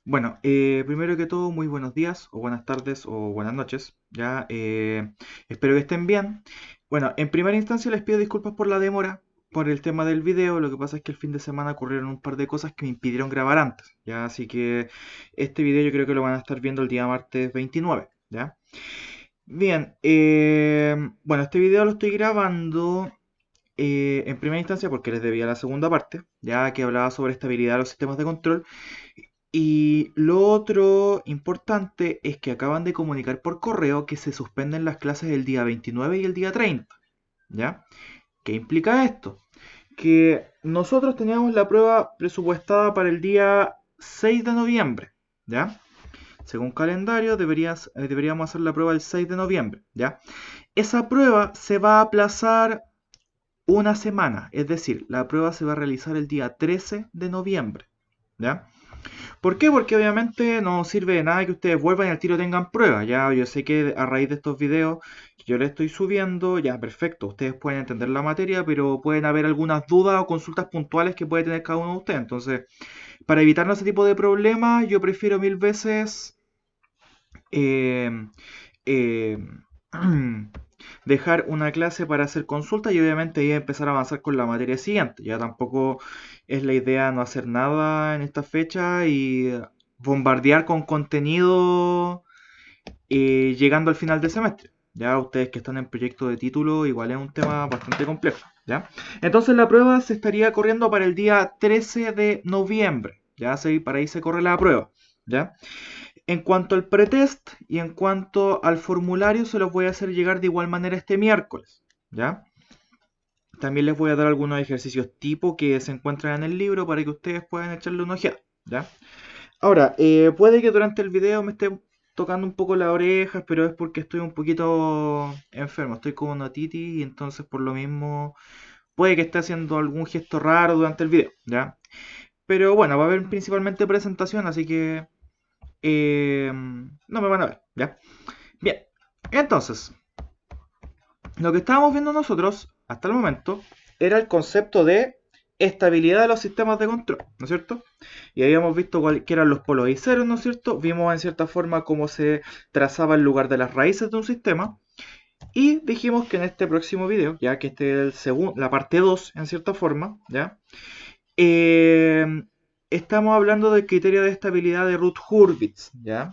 Bueno, primero que todo, muy buenos días, o buenas tardes, o buenas noches. Ya, espero que estén bien. Bueno, en primera instancia les pido disculpas por la demora, por el tema del video. Lo que pasa es que el fin de semana ocurrieron un par de cosas que me impidieron grabar antes. Ya, así que este video yo creo que lo van a estar viendo el día martes 29. Ya. Bien, bueno, este video lo estoy grabando en primera instancia porque les debía la segunda parte, ya que hablaba sobre estabilidad de los sistemas de control. Y lo otro importante es que acaban de comunicar por correo que se suspenden las clases el día 29 y el día 30. ¿Ya? ¿Qué implica esto? Que nosotros teníamos la prueba presupuestada para el día 6 de noviembre. ¿Ya? Según calendario deberíamos hacer la prueba el 6 de noviembre. ¿Ya? Esa prueba se va a aplazar una semana. Es decir, la prueba se va a realizar el día 13 de noviembre. ¿Ya? ¿Por qué? Porque obviamente no sirve de nada que ustedes vuelvan y al tiro tengan pruebas. Ya yo sé que a raíz de estos videos que yo les estoy subiendo, ya perfecto, ustedes pueden entender la materia, pero pueden haber algunas dudas o consultas puntuales que puede tener cada uno de ustedes. Entonces, para evitarnos ese tipo de problemas, yo prefiero mil veces eh, eh, dejar una clase para hacer consultas y obviamente ahí empezar a avanzar con la materia siguiente. Ya tampoco es la idea no hacer nada en esta fecha y bombardear con contenido llegando al final del semestre. Ya ustedes que están en proyecto de título, igual es un tema bastante complejo. ¿Ya? Entonces la prueba se estaría corriendo para el día 13 de noviembre. Ya para ahí se corre la prueba. ¿Ya? En cuanto al pretest y en cuanto al formulario, se los voy a hacer llegar de igual manera este miércoles. ¿Ya? También les voy a dar algunos ejercicios tipo que se encuentran en el libro para que ustedes puedan echarle una ojeada. ¿Ya? Ahora, puede que durante el video me esté tocando un poco las orejas, pero es porque estoy un poquito enfermo. Estoy con una otitis y entonces por lo mismo puede que esté haciendo algún gesto raro durante el video. ¿Ya? Pero bueno, va a haber principalmente presentación, así que no me van a ver. ¿Ya? Bien, entonces, lo que estábamos viendo nosotros hasta el momento era el concepto de estabilidad de los sistemas de control, ¿no es cierto? Y habíamos visto qué eran los polos y ceros, ¿no es cierto? Vimos en cierta forma cómo se trazaba el lugar de las raíces de un sistema. Y dijimos que en este próximo video, ya que este es la parte 2 en cierta forma, ¿ya? Eh, estamos hablando del criterio de estabilidad de Ruth-Hurwitz, ¿ya?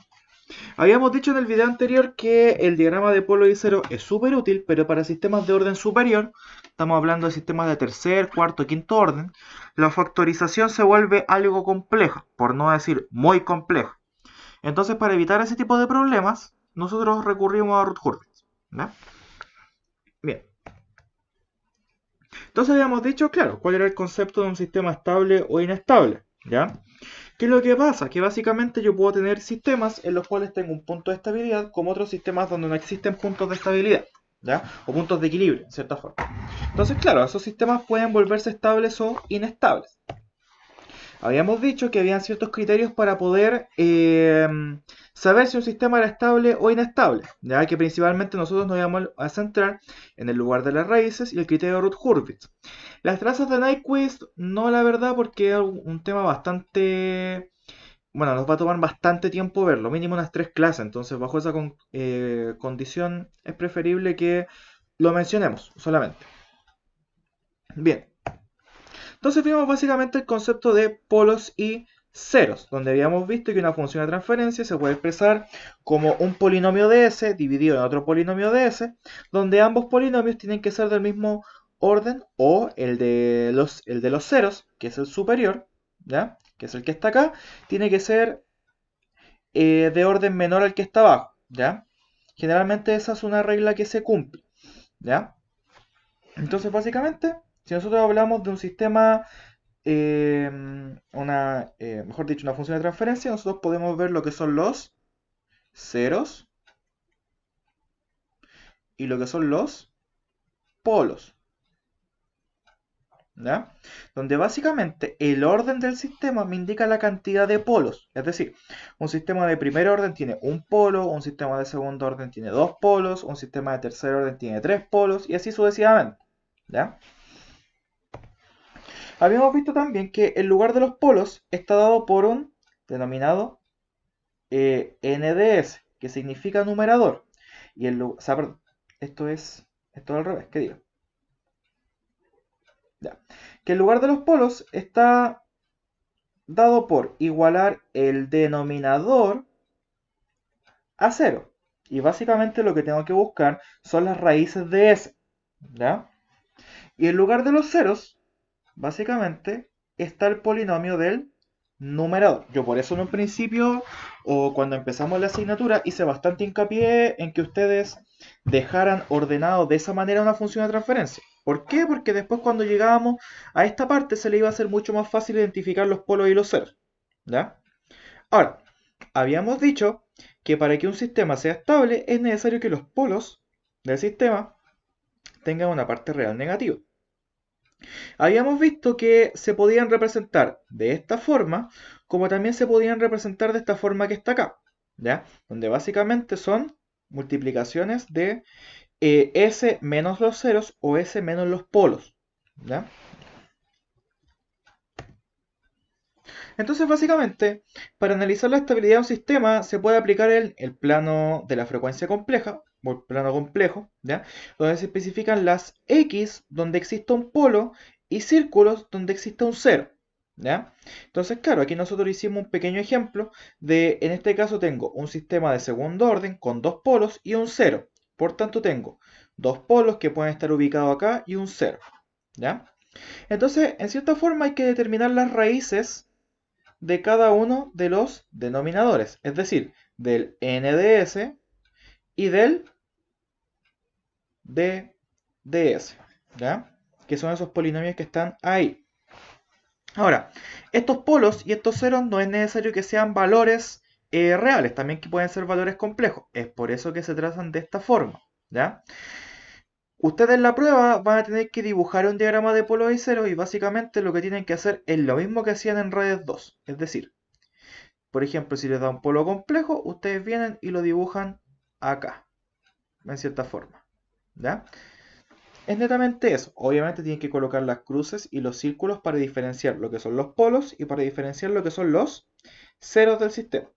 Habíamos dicho en el video anterior que el diagrama de polo y cero es súper útil, pero para sistemas de orden superior, estamos hablando de sistemas de tercer, cuarto, quinto orden, la factorización se vuelve algo compleja, por no decir muy compleja. Entonces, para evitar ese tipo de problemas, nosotros recurrimos a Ruth-Hurwitz. ¿Ya? Bien. Entonces habíamos dicho, claro, cuál era el concepto de un sistema estable o inestable. ¿Ya? ¿Qué es lo que pasa? Que básicamente yo puedo tener sistemas en los cuales tengo un punto de estabilidad, como otros sistemas donde no existen puntos de estabilidad, ¿ya? O puntos de equilibrio, en cierta forma. Entonces, claro, esos sistemas pueden volverse estables o inestables. Habíamos dicho que habían ciertos criterios para poder saber si un sistema era estable o inestable, ya que principalmente nosotros nos íbamos a centrar en el lugar de las raíces y el criterio de Ruth-Hurwitz. Las trazas de Nyquist, no la verdad, porque es un tema bastante bueno, nos va a tomar bastante tiempo verlo, mínimo unas 3 clases, entonces bajo esa condición es preferible que lo mencionemos solamente. Bien, entonces vimos básicamente el concepto de polos y ceros, donde habíamos visto que una función de transferencia se puede expresar como un polinomio de S dividido en otro polinomio de S, donde ambos polinomios tienen que ser del mismo orden o el de los ceros, que es el superior, ¿ya? Que es el que está acá, tiene que ser de orden menor al que está abajo, ¿ya? Generalmente esa es una regla que se cumple, ¿ya? Entonces, básicamente, si nosotros hablamos de un sistema, mejor dicho, una función de transferencia, nosotros podemos ver lo que son los ceros y lo que son los polos, ¿ya? Donde básicamente el orden del sistema me indica la cantidad de polos. Es decir, un sistema de primer orden tiene un polo, un sistema de segundo orden tiene dos polos, un sistema de tercer orden tiene tres polos y así sucesivamente. ¿Ya? Habíamos visto también que el lugar de los polos está dado por un denominado n de s, que significa numerador. Y o sea, perdón, esto al revés, ¿qué digo? Ya. Que en lugar de los polos está dado por igualar el denominador a cero. Y básicamente lo que tengo que buscar son las raíces de s. ¿Ya? Y en lugar de los ceros, básicamente, está el polinomio del numerador. Yo por eso en un principio, o cuando empezamos la asignatura, hice bastante hincapié en que ustedes dejaran ordenado de esa manera una función de transferencia. ¿Por qué? Porque después cuando llegábamos a esta parte se le iba a ser mucho más fácil identificar los polos y los ceros. ¿Ya? Ahora, habíamos dicho que para que un sistema sea estable es necesario que los polos del sistema tengan una parte real negativa. Habíamos visto que se podían representar de esta forma, como también se podían representar de esta forma que está acá, ¿ya? Donde básicamente son multiplicaciones de S menos los ceros o S menos los polos, ¿ya? Entonces, básicamente, para analizar la estabilidad de un sistema se puede aplicar el plano de la frecuencia compleja, o el plano complejo, ¿ya? Donde se especifican las X donde exista un polo y círculos donde exista un cero, ¿ya? Entonces, claro, aquí nosotros hicimos un pequeño ejemplo de, en este caso tengo un sistema de segundo orden con dos polos y un cero. Por tanto, tengo dos polos que pueden estar ubicados acá y un cero, ¿ya? Entonces, en cierta forma hay que determinar las raíces de cada uno de los denominadores, es decir, del NDS y del DDS, ¿ya? Que son esos polinomios que están ahí. Ahora, estos polos y estos ceros no es necesario que sean valores reales, también que pueden ser valores complejos. Es por eso que se trazan de esta forma, ¿ya? Ustedes en la prueba van a tener que dibujar un diagrama de polos y ceros y básicamente lo que tienen que hacer es lo mismo que hacían en redes 2, es decir, por ejemplo, si les da un polo complejo, ustedes vienen y lo dibujan acá, en cierta forma. ¿Ya? Es netamente eso. Obviamente tienen que colocar las cruces y los círculos para diferenciar lo que son los polos y para diferenciar lo que son los ceros del sistema.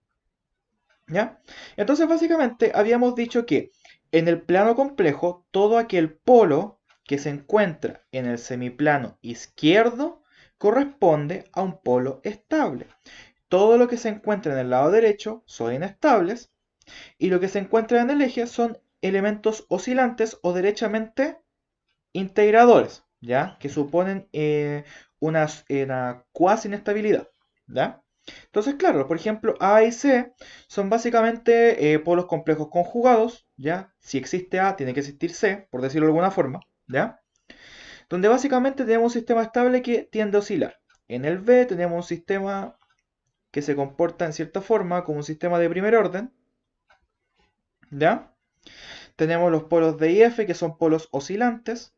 ¿Ya? Entonces, básicamente, habíamos dicho que en el plano complejo, todo aquel polo que se encuentra en el semiplano izquierdo corresponde a un polo estable. Todo lo que se encuentra en el lado derecho son inestables y lo que se encuentra en el eje son elementos oscilantes o derechamente integradores, ¿ya? Que suponen una cuasi inestabilidad, ¿ya? Entonces, claro, por ejemplo, A y C son básicamente polos complejos conjugados, ¿ya? Si existe A, tiene que existir C, por decirlo de alguna forma, ¿ya? Donde básicamente tenemos un sistema estable que tiende a oscilar. En el B tenemos un sistema que se comporta en cierta forma como un sistema de primer orden, ¿ya? Tenemos los polos D y F, que son polos oscilantes,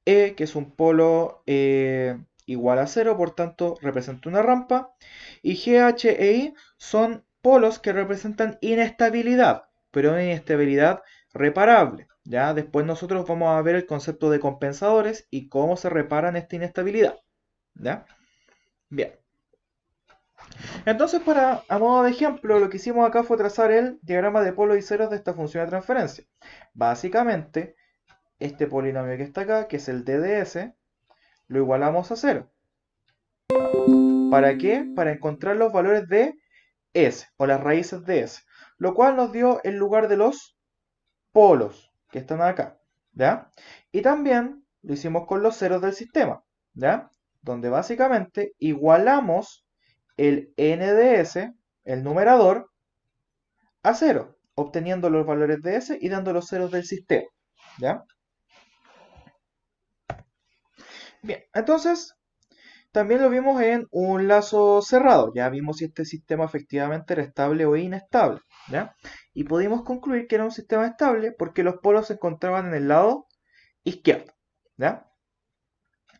E, que es un polo igual a cero, por tanto representa una rampa, y G, H e I son polos que representan inestabilidad, pero una inestabilidad reparable, ¿ya? Después nosotros vamos a ver el concepto de compensadores y cómo se reparan esta inestabilidad, ¿ya? Bien. Entonces, a modo de ejemplo, lo que hicimos acá fue trazar el diagrama de polos y ceros de esta función de transferencia. Básicamente, este polinomio que está acá, que es el DDS, lo igualamos a cero. ¿Para qué? Para encontrar los valores de S, o las raíces de S. Lo cual nos dio el lugar de los polos, que están acá, ¿ya? Y también lo hicimos con los ceros del sistema, ¿ya? Donde básicamente igualamos el n de S, el numerador, a cero, obteniendo los valores de S y dando los ceros del sistema, ¿ya? Bien, entonces también lo vimos en un lazo cerrado, ya vimos si este sistema efectivamente era estable o inestable, ¿ya? Y pudimos concluir que era un sistema estable porque los polos se encontraban en el lado izquierdo, ¿ya?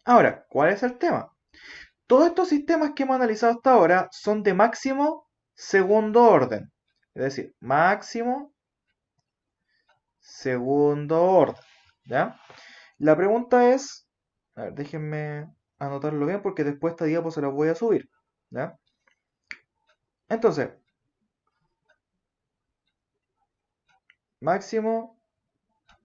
Ahora, ¿cuál es el tema? Todos estos sistemas que hemos analizado hasta ahora son de máximo segundo orden, es decir, máximo segundo orden, ¿ya? La pregunta es, a ver, déjenme anotarlo bien porque después esta diapo se la voy a subir, ¿ya? Entonces, máximo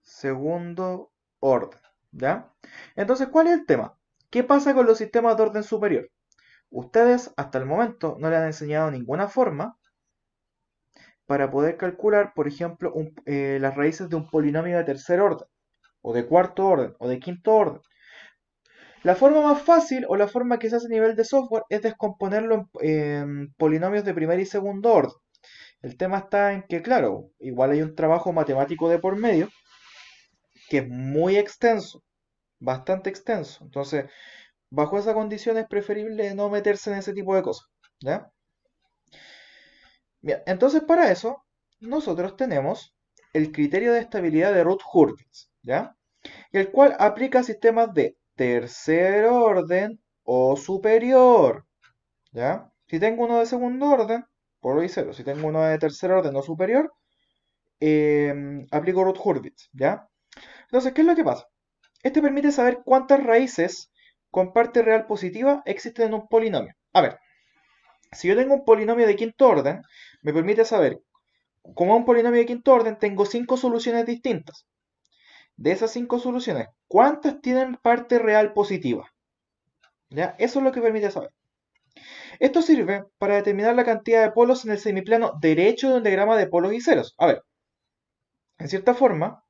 segundo orden, ¿ya? Entonces, ¿cuál es el tema? ¿Qué pasa con los sistemas de orden superior? Ustedes hasta el momento no le han enseñado ninguna forma para poder calcular, por ejemplo, las raíces de un polinomio de tercer orden, o de cuarto orden, o de quinto orden. La forma más fácil o la forma que se hace a nivel de software es descomponerlo en polinomios de primer y segundo orden. El tema está en que, claro, igual hay un trabajo matemático de por medio que es muy extenso, bastante extenso. Entonces, bajo esa condición es preferible no meterse en ese tipo de cosas, ¿ya? Bien, entonces para eso nosotros tenemos el criterio de estabilidad de Routh-Hurwitz, ¿ya? El cual aplica a sistemas de tercer orden o superior, ¿ya? Si tengo uno de segundo orden, por hoy cero. Si tengo uno de tercer orden o superior, aplico Routh-Hurwitz, ¿ya? Entonces, ¿qué es lo que pasa? Este permite saber cuántas raíces con parte real positiva existen en un polinomio. A ver, si yo tengo un polinomio de quinto orden, me permite saber, como es un polinomio de quinto orden, tengo 5 soluciones distintas. De esas 5 soluciones, ¿cuántas tienen parte real positiva? ¿Ya? Eso es lo que permite saber. Esto sirve para determinar la cantidad de polos en el semiplano derecho de un diagrama de polos y ceros. A ver, en cierta forma,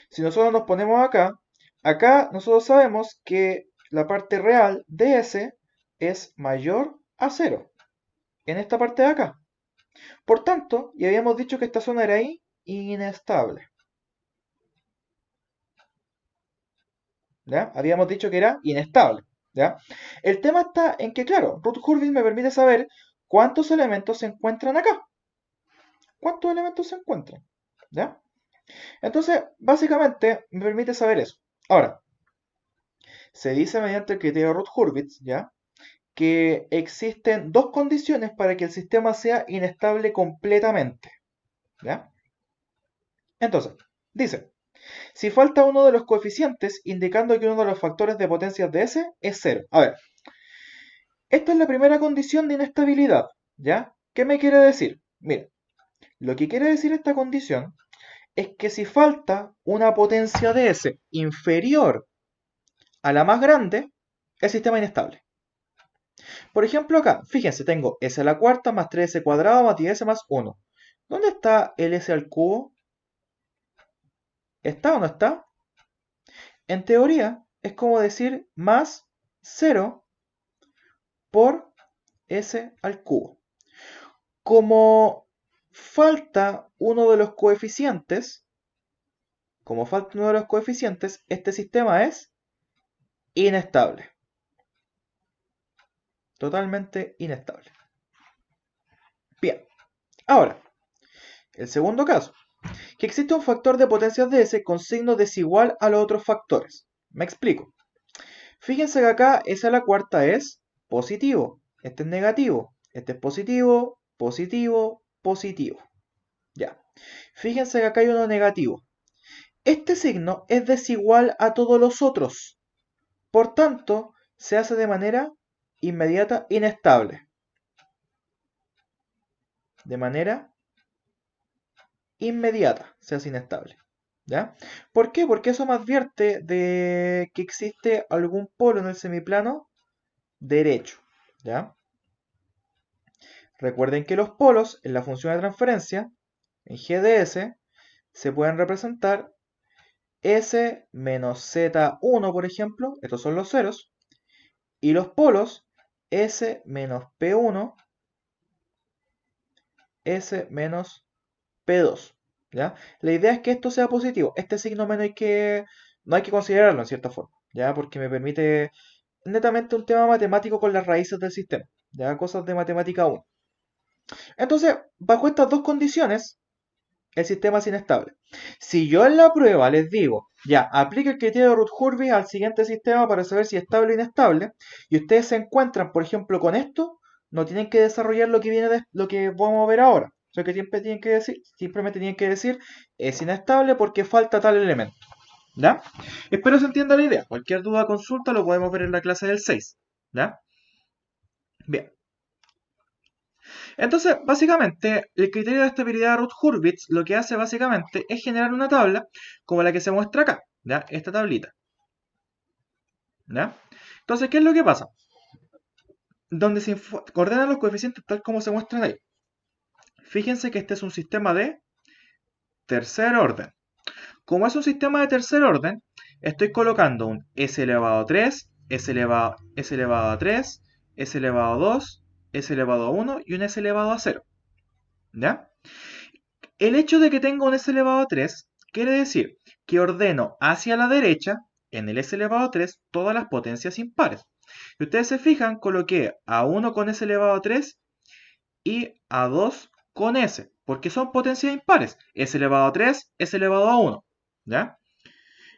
si nosotros nos ponemos acá nosotros sabemos que la parte real de S es mayor a 0. En esta parte de acá. Por tanto, ya habíamos dicho que esta zona era ahí inestable. ¿Ya? Habíamos dicho que era inestable. ¿Ya? El tema está en que, claro, Routh-Hurwitz me permite saber cuántos elementos se encuentran acá. ¿Cuántos elementos se encuentran? ¿Ya? Entonces, básicamente, me permite saber eso. Ahora, se dice mediante el criterio Routh-Hurwitz, ¿ya? Que existen dos condiciones para que el sistema sea inestable completamente. ¿Ya? Entonces, dice, si falta uno de los coeficientes, indicando que uno de los factores de potencias de S es 0. A ver, esta es la primera condición de inestabilidad, ¿ya? ¿Qué me quiere decir? Mira, lo que quiere decir esta condición es que si falta una potencia de S inferior a la más grande, el sistema es inestable. Por ejemplo, acá, fíjense, tengo S a la cuarta más 3S cuadrado más 10S más 1. ¿Dónde está el S al cubo? ¿Está o no está? En teoría, es como decir más 0 por S al cubo. Como falta uno de los coeficientes, este sistema es inestable. Totalmente inestable. Bien, ahora, el segundo caso, que existe un factor de potencias de S con signo desigual a los otros factores. Me explico. Fíjense que acá S a la cuarta es positivo, este es negativo, este es positivo, positivo, positivo. Ya. Fíjense que acá hay uno negativo. Este signo es desigual a todos los otros. Por tanto, se hace de manera inmediata inestable. De manera inmediata se hace inestable. ¿Ya? ¿Por qué? Porque eso me advierte de que existe algún polo en el semiplano derecho. ¿Ya? Recuerden que los polos en la función de transferencia, en g de s, se pueden representar S menos Z1, por ejemplo, estos son los ceros, y los polos S menos P1, S menos P2, ¿ya? La idea es que esto sea positivo, este signo menos no hay que considerarlo en cierta forma, ¿ya? Porque me permite netamente un tema matemático con las raíces del sistema, ¿ya? Cosas de matemática 1. Entonces, bajo estas dos condiciones, el sistema es inestable. Si yo en la prueba les digo, ya, aplique el criterio de Routh-Hurwitz al siguiente sistema para saber si es estable o inestable, y ustedes se encuentran, por ejemplo, con esto, no tienen que desarrollar lo que viene lo que vamos a ver ahora. O sea, que siempre tienen que decir, simplemente tienen que decir, es inestable porque falta tal elemento. ¿Ya? Espero se entienda la idea. Cualquier duda o consulta lo podemos ver en la clase del 6. ¿Ya? Bien. Entonces, básicamente, el criterio de estabilidad Routh-Hurwitz lo que hace básicamente es generar una tabla como la que se muestra acá, ¿ya? Esta tablita, ¿ya? Entonces, ¿qué es lo que pasa? Donde se ordenan los coeficientes tal como se muestran ahí. Fíjense que este es un sistema de tercer orden. Como es un sistema de tercer orden, estoy colocando un s elevado a 3, s elevado a 3, s elevado a 2, s elevado a 1 y un s elevado a 0. ¿Ya? El hecho de que tenga un s elevado a 3 quiere decir que ordeno hacia la derecha, en el s elevado a 3, todas las potencias impares. Si ustedes se fijan, coloqué a 1 con s elevado a 3 y a 2 con s, porque son potencias impares. S elevado a 3, s elevado a 1. ¿Ya?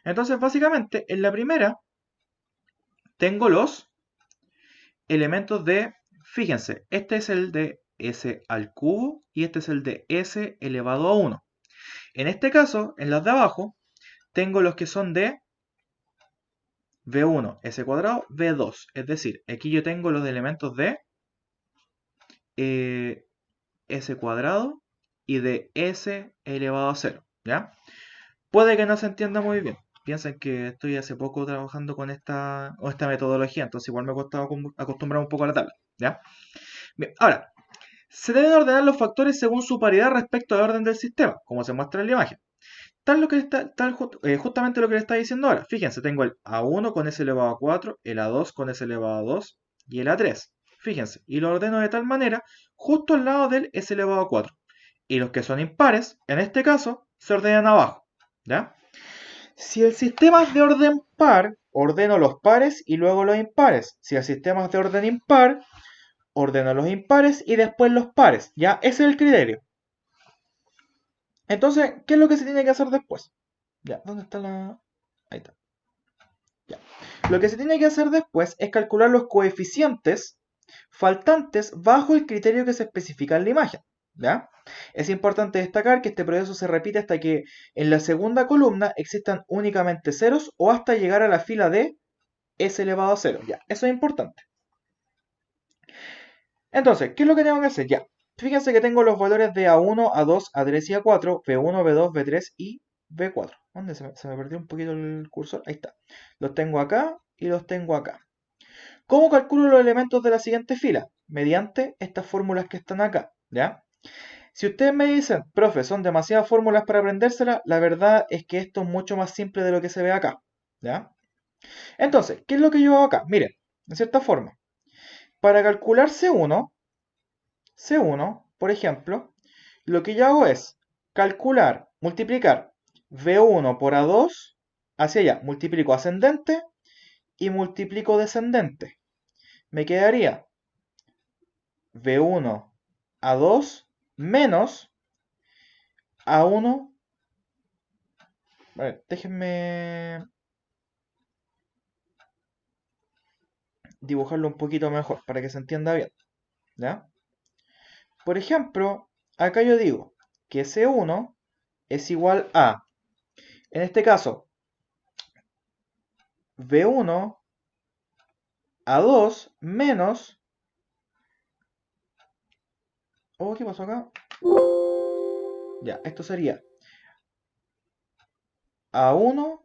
Entonces, básicamente, en la primera tengo los elementos de, fíjense, este es el de s al cubo y este es el de s elevado a 1. En este caso, en las de abajo, tengo los que son de v1, s cuadrado, v2. Es decir, aquí yo tengo los elementos de s cuadrado y de s elevado a 0. ¿Ya? Puede que no se entienda muy bien. Piensen que estoy hace poco trabajando con esta metodología, entonces igual me ha costado acostumbrar un poco a la tabla. ¿Ya? Bien, ahora, se deben ordenar los factores según su paridad respecto al orden del sistema, como se muestra en la imagen. Justamente lo que le está diciendo ahora. Fíjense, tengo el A1 con S elevado a 4, el A2 con S elevado a 2 y el A3. Fíjense, y lo ordeno de tal manera justo al lado del S elevado a 4. Y los que son impares, en este caso, se ordenan abajo. ¿Ya? Si el sistema es de orden par, ordeno los pares y luego los impares. Si el sistema es de orden impar, ordeno los impares y después los pares. ¿Ya? Ese es el criterio. Entonces, ¿qué es lo que se tiene que hacer después? Ya, ¿dónde está la...? Ahí está. Ya. Lo que se tiene que hacer después es calcular los coeficientes faltantes bajo el criterio que se especifica en la imagen. ¿Ya? Es importante destacar que este proceso se repite hasta que en la segunda columna existan únicamente ceros o hasta llegar a la fila de s elevado a 0. Ya, eso es importante. Entonces, ¿qué es lo que tengo que hacer? Ya, fíjense que tengo los valores de A1, A2, A3 y A4, B1, B2, B3 y B4. ¿Dónde se me perdió un poquito el cursor? Ahí está. Los tengo acá y los tengo acá. ¿Cómo calculo los elementos de la siguiente fila? Mediante estas fórmulas que están acá, ¿ya? Si ustedes me dicen, profe, son demasiadas fórmulas para aprendérselas, la verdad es que esto es mucho más simple de lo que se ve acá, ¿ya? Entonces, ¿qué es lo que yo hago acá? Miren, de cierta forma, para calcular C1, por ejemplo, lo que yo hago es calcular, multiplicar V1 por A2 hacia allá, multiplico ascendente y multiplico descendente. Me quedaría V1 A2 menos A1. A ver, déjenme dibujarlo un poquito mejor para que se entienda bien, ¿ya? Por ejemplo, acá yo digo que C1 es igual a, en este caso, V1 A2 menos... Oh, ¿qué pasó acá? Ya, esto sería A1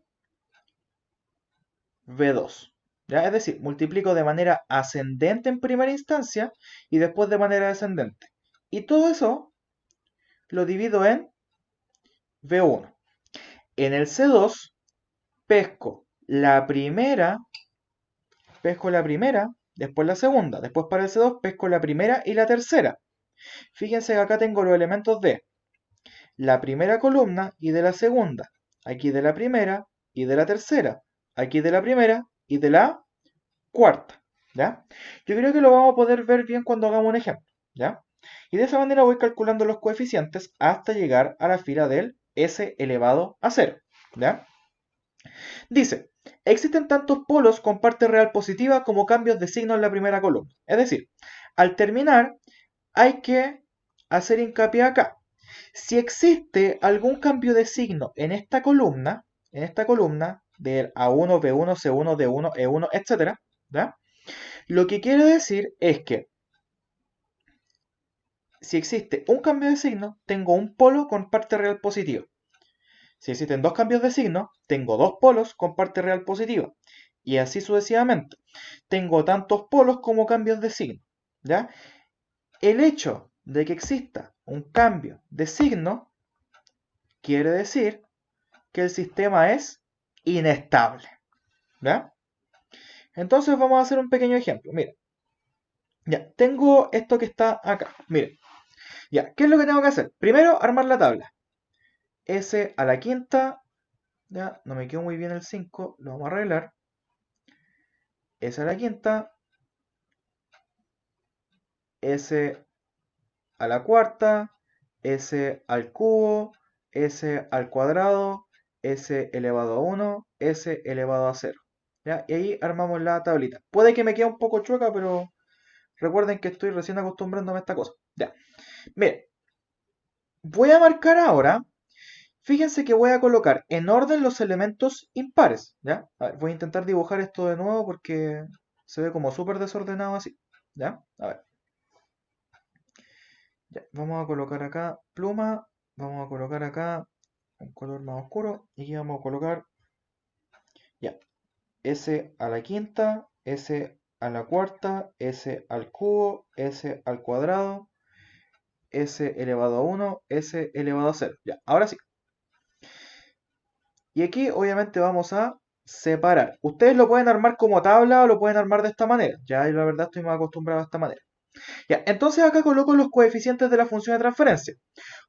V2. ¿Ya? Es decir, multiplico de manera ascendente en primera instancia y después de manera descendente. Y todo eso lo divido en V1. En el C2 pesco la primera, después la segunda, después para el C2 pesco la primera y la tercera. Fíjense que acá tengo los elementos de la primera columna y de la segunda. Aquí de la primera y de la tercera. Aquí de la primera y de la cuarta. ¿Ya? Yo creo que lo vamos a poder ver bien cuando hagamos un ejemplo. ¿Ya? Y de esa manera voy calculando los coeficientes hasta llegar a la fila del s elevado a 0. ¿Ya? Dice, existen tantos polos con parte real positiva como cambios de signo en la primera columna. Es decir, al terminar hay que hacer hincapié acá. Si existe algún cambio de signo en esta columna del A1, B1, C1, D1, E1, etc., ¿ya? Lo que quiere decir es que si existe un cambio de signo, tengo un polo con parte real positiva. Si existen dos cambios de signo, tengo dos polos con parte real positiva. Y así sucesivamente. Tengo tantos polos como cambios de signo. ¿Ya? El hecho de que exista un cambio de signo quiere decir que el sistema es inestable. ¿Ya? Entonces vamos a hacer un pequeño ejemplo. Mira, ya, tengo esto que está acá. Miren, ya, ¿qué es lo que tengo que hacer? Primero, armar la tabla. S a la quinta, ya, no me quedó muy bien el 5, lo vamos a arreglar. S a la quinta, S a la cuarta, S al cubo, S al cuadrado, S elevado a 1, S elevado a 0. ¿Ya? Y ahí armamos la tablita. Puede que me quede un poco chueca, pero recuerden que estoy recién acostumbrándome a esta cosa. Ya. Miren, voy a marcar ahora. Fíjense que voy a colocar en orden los elementos impares. ¿Ya? A ver, voy a intentar dibujar esto de nuevo porque se ve como súper desordenado así. ¿Ya? A ver. Ya, vamos a colocar acá pluma. Vamos a colocar acá un color más oscuro. Y aquí vamos a colocar ya. S a la quinta, S a la cuarta, S al cubo, S al cuadrado, S elevado a 1, S elevado a 0. Ya, ahora sí. Y aquí obviamente vamos a separar. Ustedes lo pueden armar como tabla o lo pueden armar de esta manera. Ya, yo la verdad estoy más acostumbrado a esta manera. Ya, entonces acá coloco los coeficientes de la función de transferencia.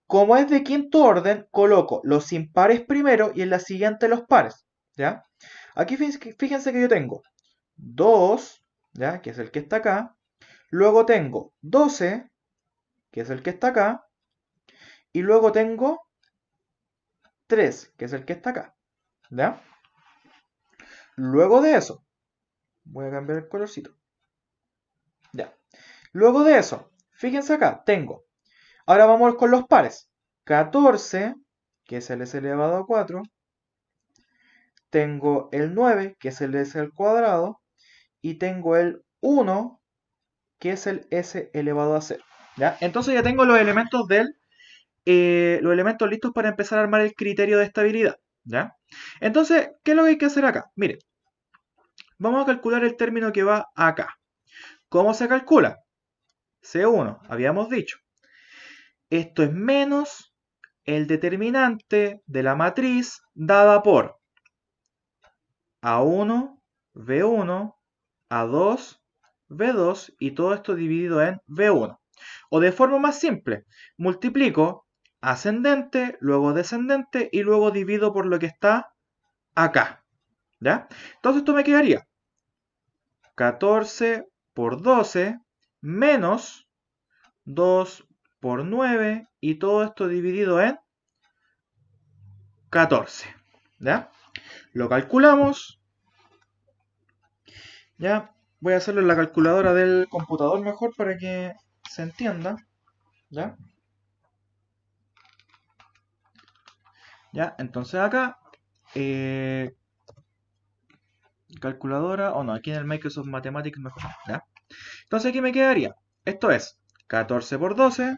Como es de quinto orden, coloco los impares primero y en la siguiente los pares. ¿Ya? Aquí fíjense que yo tengo 2, ¿ya? Que es el que está acá. Luego tengo 12, que es el que está acá. Y luego tengo 3, que es el que está acá. ¿Ya? Luego de eso, voy a cambiar el colorcito. Ya. Luego de eso, fíjense acá, tengo. Ahora vamos con los pares. 14, que es el s elevado a 4. Tengo el 9, que es el s al cuadrado. Y tengo el 1, que es el s elevado a 0. ¿Ya? Entonces ya tengo los elementos listos para empezar a armar el criterio de estabilidad. ¿Ya? Entonces, ¿qué es lo que hay que hacer acá? Miren, vamos a calcular el término que va acá. ¿Cómo se calcula? C1, habíamos dicho. Esto es menos el determinante de la matriz dada por A1, B1, A2, B2 y todo esto dividido en B1. O de forma más simple, multiplico ascendente, luego descendente y luego divido por lo que está acá. ¿Ya? Entonces esto me quedaría 14 por 12 menos 2 por 9 y todo esto dividido en 14. ¿Ya? Lo calculamos. Ya. Voy a hacerlo en la calculadora del computador mejor para que se entienda. ¿Ya? Ya, entonces acá calculadora, o no, aquí en el Microsoft Mathematics mejor. ¿Ya? Entonces aquí me quedaría. Esto es 14 por 12.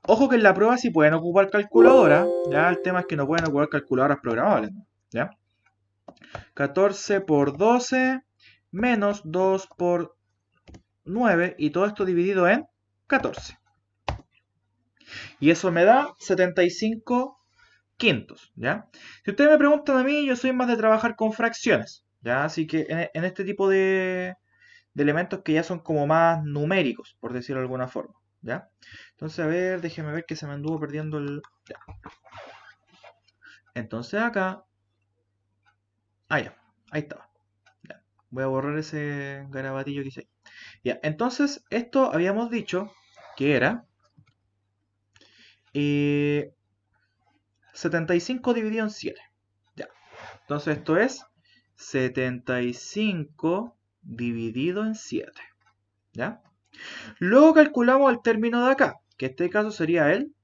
Ojo que en la prueba sí pueden ocupar calculadora. Ya, el tema es que no pueden ocupar calculadoras programables. ¿Ya? 14 por 12 menos 2 por 9 y todo esto dividido en 14. Y eso me da 75 quintos, ¿ya? Si ustedes me preguntan a mí, yo soy más de trabajar con fracciones, ¿ya? Así que en este tipo de elementos que ya son como más numéricos, por decirlo de alguna forma, ¿ya? Entonces, a ver, déjenme ver que se me anduvo perdiendo el... Ya. Entonces acá... Ah, ya, ahí estaba. Ya. Voy a borrar ese garabatillo que hice ahí. Ya, entonces esto habíamos dicho que era 75 dividido en 7. Ya. Entonces esto es 75 dividido en 7. ¿Ya? Luego calculamos el término de acá, que en este caso sería el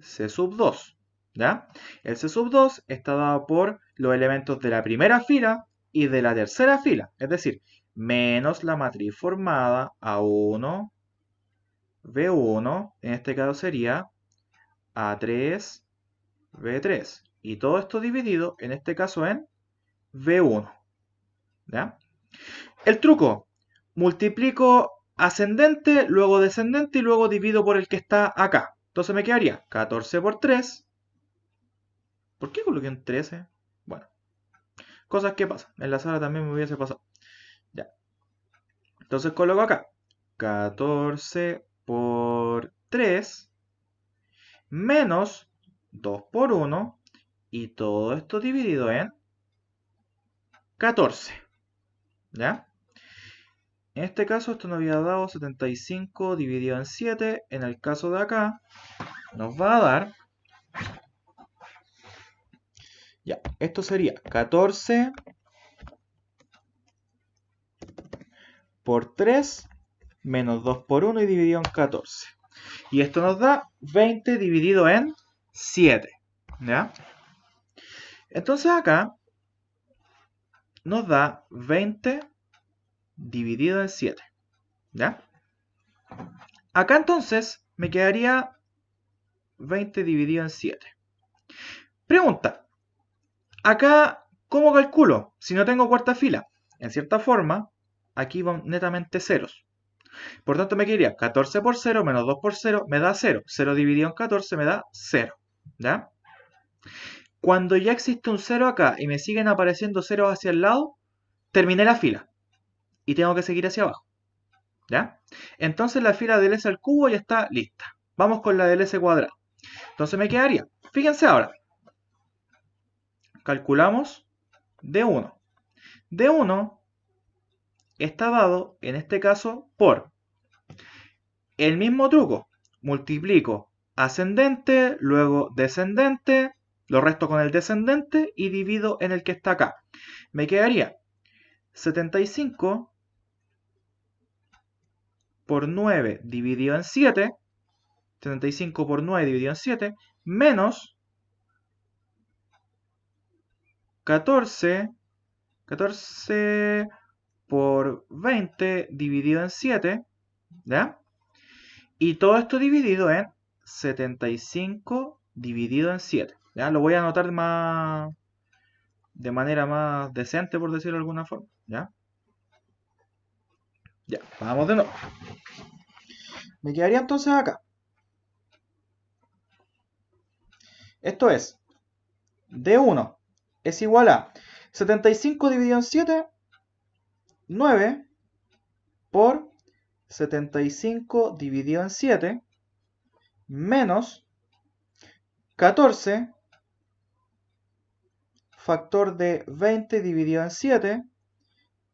C sub 2. ¿Ya? El C sub 2 está dado por los elementos de la primera fila y de la tercera fila. Es decir, menos la matriz formada A1, V1, en este caso sería A3, V3. Y todo esto dividido, en este caso, en V1. ¿Ya? El truco, multiplico ascendente, luego descendente y luego divido por el que está acá. Entonces me quedaría 14 por 3. ¿Por qué coloqué un 13? Bueno, cosas que pasan. En la sala también me hubiese pasado. Ya. Entonces coloco acá 14 por 3 menos 2 por 1 y todo esto dividido en 14. ¿Ya? En este caso esto nos había dado 75 dividido en 7. En el caso de acá nos va a dar... Ya, esto sería 14 por 3 menos 2 por 1 y dividido en 14. Y esto nos da 20 dividido en 7. ¿Ya? Entonces acá nos da 20 dividido en 7. ¿Ya? Acá entonces me quedaría 20 dividido en 7. Pregunta. Acá, ¿cómo calculo? Si no tengo cuarta fila. En cierta forma, aquí van netamente ceros. Por tanto me quedaría 14 por 0 menos 2 por 0 me da 0. 0 dividido en 14 me da 0. ¿Ya? Cuando ya existe un 0 acá y me siguen apareciendo ceros hacia el lado, terminé la fila. Y tengo que seguir hacia abajo. ¿Ya? Entonces la fila del S al cubo ya está lista. Vamos con la del S cuadrado. Entonces me quedaría, fíjense ahora, calculamos D1. D1 está dado, en este caso, por el mismo truco. Multiplico ascendente, luego descendente, lo resto con el descendente y divido en el que está acá. Me quedaría 75 por 9 dividido en 7, 75 por 9 dividido en 7, menos 14 por 20 dividido en 7, ¿ya? Y todo esto dividido en 75 dividido en 7. ¿Ya? Lo voy a anotar más de manera más decente, por decirlo de alguna forma. ¿Ya? Ya, vamos de nuevo. Me quedaría entonces acá. Esto es D1 es igual a 75 dividido en 7, 9 por 75 dividido en 7 menos 14 factor de 20 dividido en 7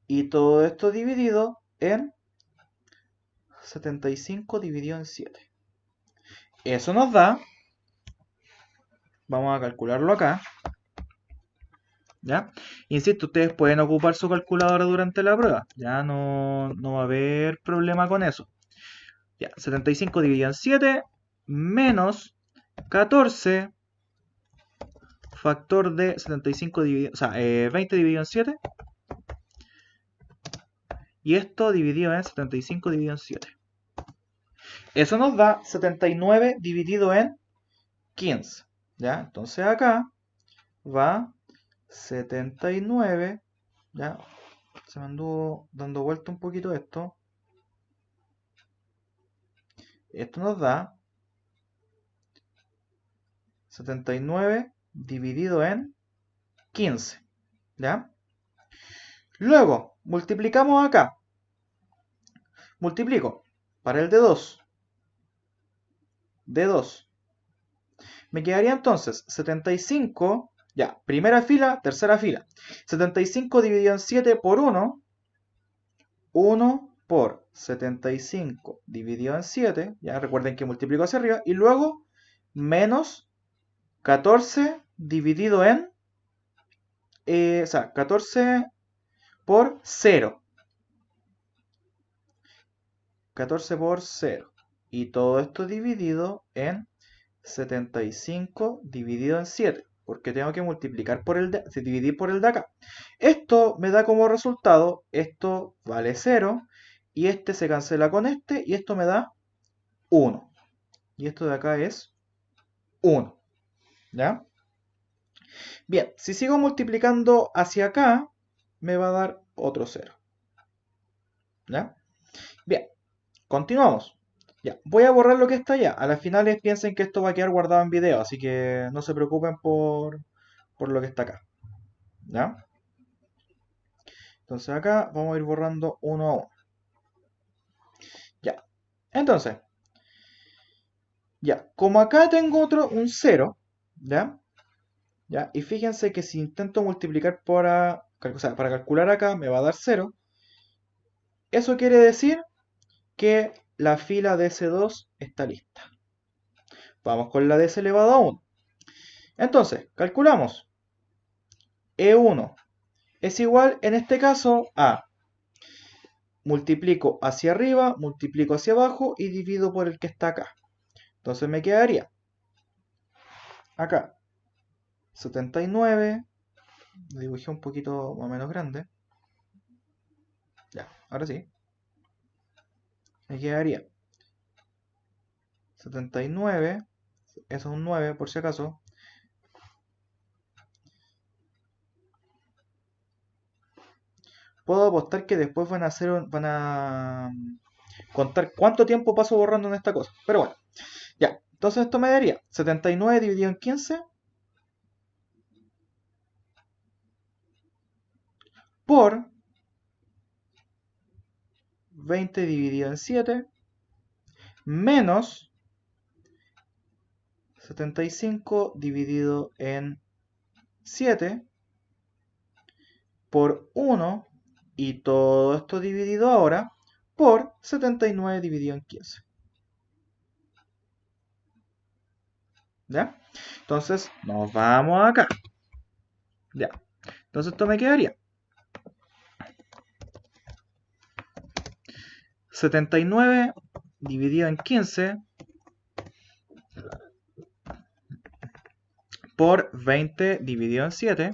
y todo esto dividido en 75 dividido en 7. Eso nos da, vamos a calcularlo acá, ¿ya? Insisto, ustedes pueden ocupar su calculadora durante la prueba, ya no va a haber problema con eso. Ya, 75 dividido en 7 menos 14 factor de 75 dividido, o sea, 20 dividido en 7. Y esto dividido en 75 dividido en 7. Eso nos da 79 dividido en 15. ¿Ya? Entonces acá va 79. ¿Ya? Se me anduvo dando vuelta un poquito esto. Esto nos da 79 dividido en 15. ¿Ya? Luego, multiplicamos acá. Multiplico para el de 2. De 2. Me quedaría entonces 75. Ya, primera fila, tercera fila. 75 dividido en 7 por 1. 1 por 75 dividido en 7. Ya recuerden que multiplico hacia arriba. Y luego menos 14 dividido en... o sea, 14 por 0. 14 por 0. Y todo esto dividido en 75 dividido en 7. Porque tengo que multiplicar por el de, dividir por el de acá. Esto me da como resultado, esto vale 0. Y este se cancela con este. Y esto me da 1. Y esto de acá es 1. ¿Ya? Bien, si sigo multiplicando hacia acá, me va a dar otro 0. ¿Ya? Bien, continuamos. Ya, voy a borrar lo que está allá. A las finales piensen que esto va a quedar guardado en video, así que no se preocupen por lo que está acá. ¿Ya? Entonces acá vamos a ir borrando uno a uno. Ya. Entonces, ya, como acá tengo un 0, ¿ya? ¿Ya? Y fíjense que si intento multiplicar o sea, para calcular acá me va a dar 0. Eso quiere decir que la fila de S2 está lista. Vamos con la de S elevado a 1. Entonces, calculamos. E1 es igual, en este caso, a multiplico hacia arriba, multiplico hacia abajo y divido por el que está acá. Entonces me quedaría acá 79, lo dibujé un poquito más o menos grande. Ya, ahora sí. Me quedaría 79, eso es un 9 por si acaso. Puedo apostar que después van a contar cuánto tiempo paso borrando en esta cosa. Pero bueno, ya. Entonces esto me daría 79 dividido en 15 por 20 dividido en 7 menos 75 dividido en 7 por 1 y todo esto dividido ahora por 79 dividido en 15. ¿Ya? Entonces nos vamos acá. Ya. Entonces esto me quedaría 79 dividido en 15 por 20 dividido en 7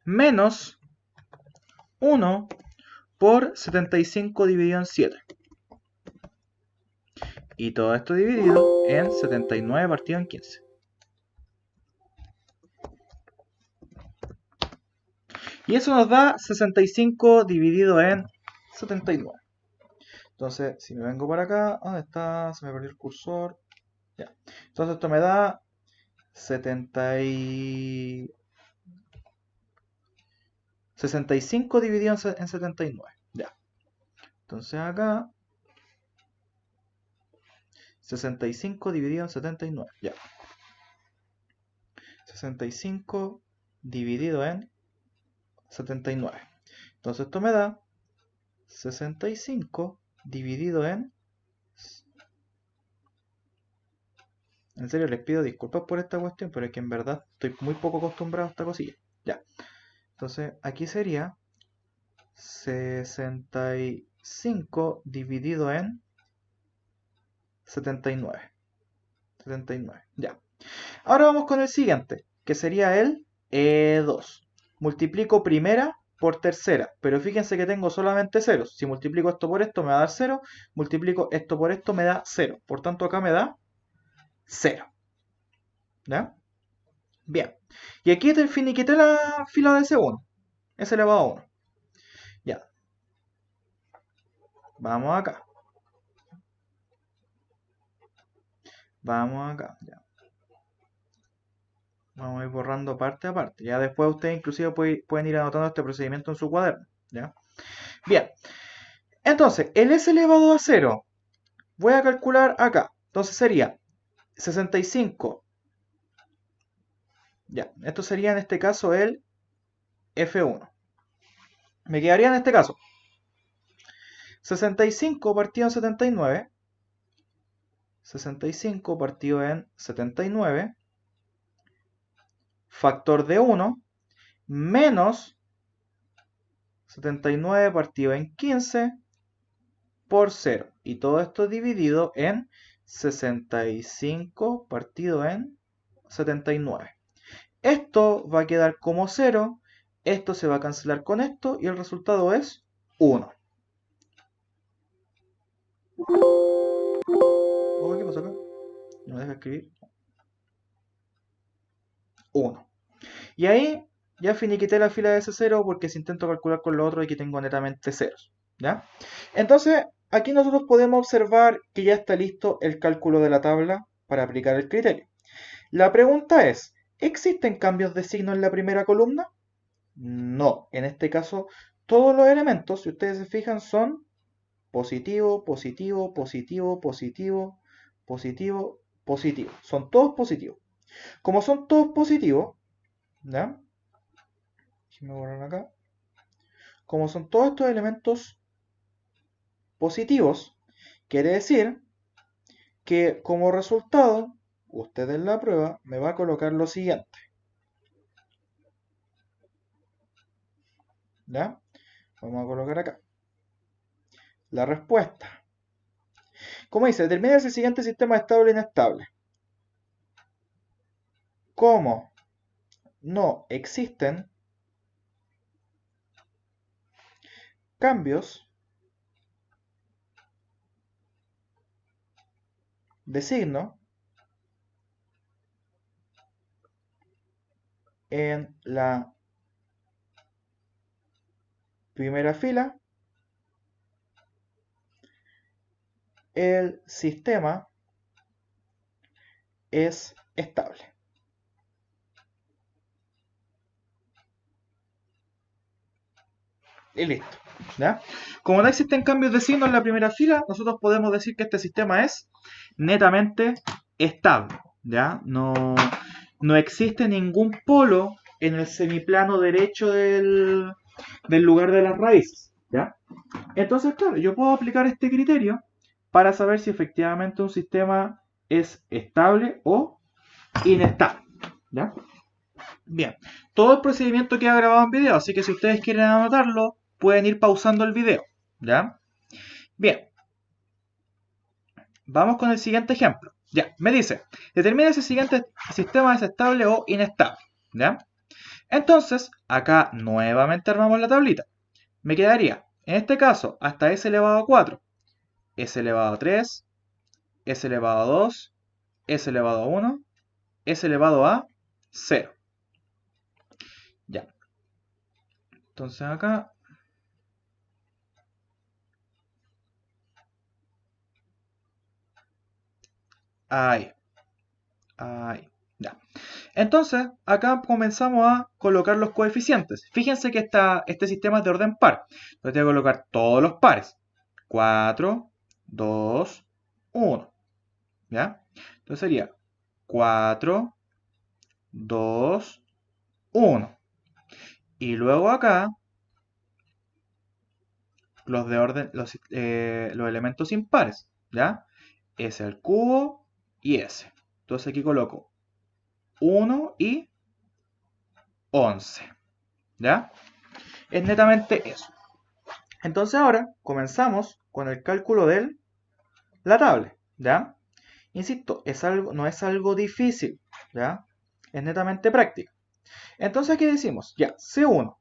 menos 1 por 75 dividido en 7. Y todo esto dividido en 79 partido en 15. Y eso nos da 65 dividido en 79. Entonces, si me vengo para acá, ¿dónde está? Se me perdió el cursor. Ya. Entonces esto me da 65 dividido en 79. Ya. Entonces acá 65 dividido en 79. Ya. 65 dividido en 79. Entonces esto me da 65 dividido en... En serio, les pido disculpas por esta cuestión, pero es que en verdad estoy muy poco acostumbrado a esta cosilla. Ya. Entonces aquí sería 65 dividido en 79. 79. Ya. Ahora vamos con el siguiente, que sería el E2. Multiplico primera por tercera, pero fíjense que tengo solamente ceros. Si multiplico esto por esto me va a dar 0, multiplico esto por esto me da 0. Por tanto acá me da 0. ¿Ya? Bien. Y aquí te finiquité la fila de S1. S elevado a 1. Ya. Vamos acá. Vamos acá. Ya. Vamos a ir borrando parte a parte. Ya después ustedes inclusive pueden ir anotando este procedimiento en su cuaderno. ¿Ya? Bien. Entonces, el S elevado a 0. Voy a calcular acá. Entonces sería 65. Ya. Esto sería en este caso el F1. Me quedaría en este caso 65 partido en 79. 65 partido en 79. Factor de 1 menos 79 partido en 15 por 0. Y todo esto dividido en 65 partido en 79. Esto va a quedar como 0. Esto se va a cancelar con esto y el resultado es 1. Oh, ¿qué pasó acá? No me deja escribir. 1. Y ahí ya finiquité la fila de ese 0 porque si intento calcular con lo otro aquí tengo netamente ceros. ¿Ya? Entonces, aquí nosotros podemos observar que ya está listo el cálculo de la tabla para aplicar el criterio. La pregunta es, ¿existen cambios de signo en la primera columna? No, en este caso todos los elementos, si ustedes se fijan, son positivo, positivo, positivo, positivo, positivo, positivo. Son todos positivos. Como son todos positivos, ¿ya? Me borran acá. Como son todos estos elementos positivos, quiere decir que como resultado, usted en la prueba me va a colocar lo siguiente. ¿Ya? Vamos a colocar acá. La respuesta. Como dice, determina si el siguiente sistema es estable o inestable. Como no existen cambios de signo en la primera fila, el sistema es estable. Y listo. ¿Ya? Como no existen cambios de signo en la primera fila, nosotros podemos decir que este sistema es netamente estable. ¿Ya? No existe ningún polo en el semiplano derecho del lugar de las raíces. ¿Ya? Entonces, claro, yo puedo aplicar este criterio para saber si efectivamente un sistema es estable o inestable. ¿Ya? Bien, todo el procedimiento queda grabado en video, así que si ustedes quieren anotarlo, pueden ir pausando el video. ¿Ya? Bien, vamos con el siguiente ejemplo. Ya, me dice, determina si el siguiente sistema es estable o inestable. ¿Ya? Entonces, acá nuevamente armamos la tablita. Me quedaría, en este caso, hasta s elevado a 4, s elevado a 3, s elevado a 2, s elevado a 1, s elevado a 0. Ya. Entonces acá... Ahí. Ahí. Ya. Entonces, acá comenzamos a colocar los coeficientes. Fíjense que este sistema es de orden par. Entonces tengo que colocar todos los pares. 4, 2, 1. ¿Ya? Entonces sería 4, 2, 1. Y luego acá, los de orden, los elementos impares. ¿Ya? S al cubo y S. Entonces aquí coloco 1 y 11. ¿Ya? Es netamente eso. Entonces ahora comenzamos con el cálculo de la tabla. ¿Ya? Insisto, no es algo difícil. ¿Ya? Es netamente práctico. Entonces aquí decimos, ya, C1.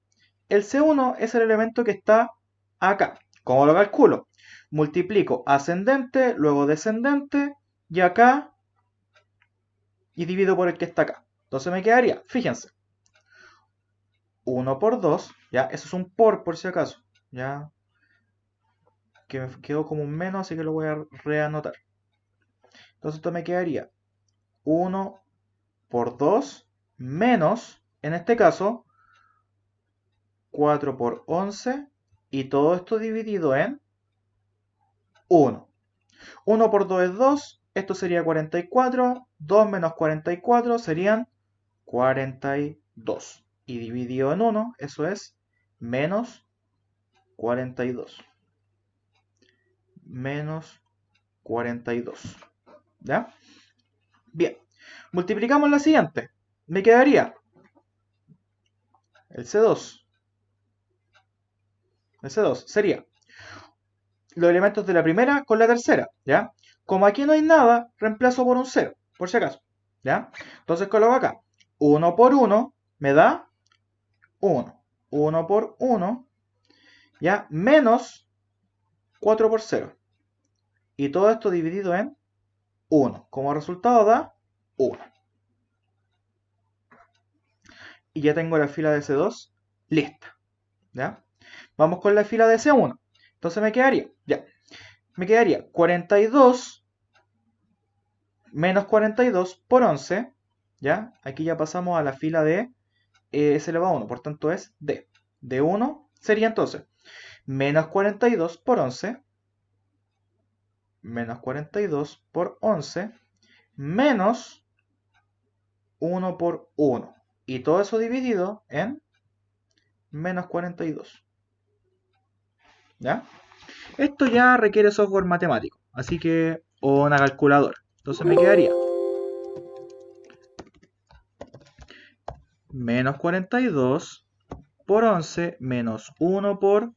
El C1 es el elemento que está acá. ¿Cómo lo calculo? Multiplico ascendente, luego descendente, y acá, y divido por el que está acá. Entonces me quedaría, fíjense, 1 por 2, ya, eso es un por si acaso, ya, que me quedó como un menos, así que lo voy a reanotar. Entonces esto me quedaría 1 por 2 menos, en este caso, 4 por 11, y todo esto dividido en 1. 1 por 2 es 2, esto sería 44, 2 menos 44 serían 42. Y dividido en 1, eso es menos 42. Menos 42. ¿Ya? Bien. Multiplicamos la siguiente. Me quedaría el C2. El C2 sería los elementos de la primera con la tercera. ¿Ya? Como aquí no hay nada, reemplazo por un 0, por si acaso. ¿Ya? Entonces coloco acá 1 por 1 me da 1. 1 por 1, ¿ya? Menos 4 por 0. Y todo esto dividido en 1. Como resultado da 1. Y ya tengo la fila de C2 lista. ¿Ya? Vamos con la fila de C1. Entonces me quedaría 42 menos 42 por 11. ¿Ya? Aquí ya pasamos a la fila de S elevado a 1. Por tanto es D. D1 sería entonces menos 42 por 11. Menos 42 por 11. Menos 1 por 1. Y todo eso dividido en menos 42. ¿Ya? Esto ya requiere software matemático, así que, o una calculadora. Entonces me quedaría menos 42 por 11 menos 1 por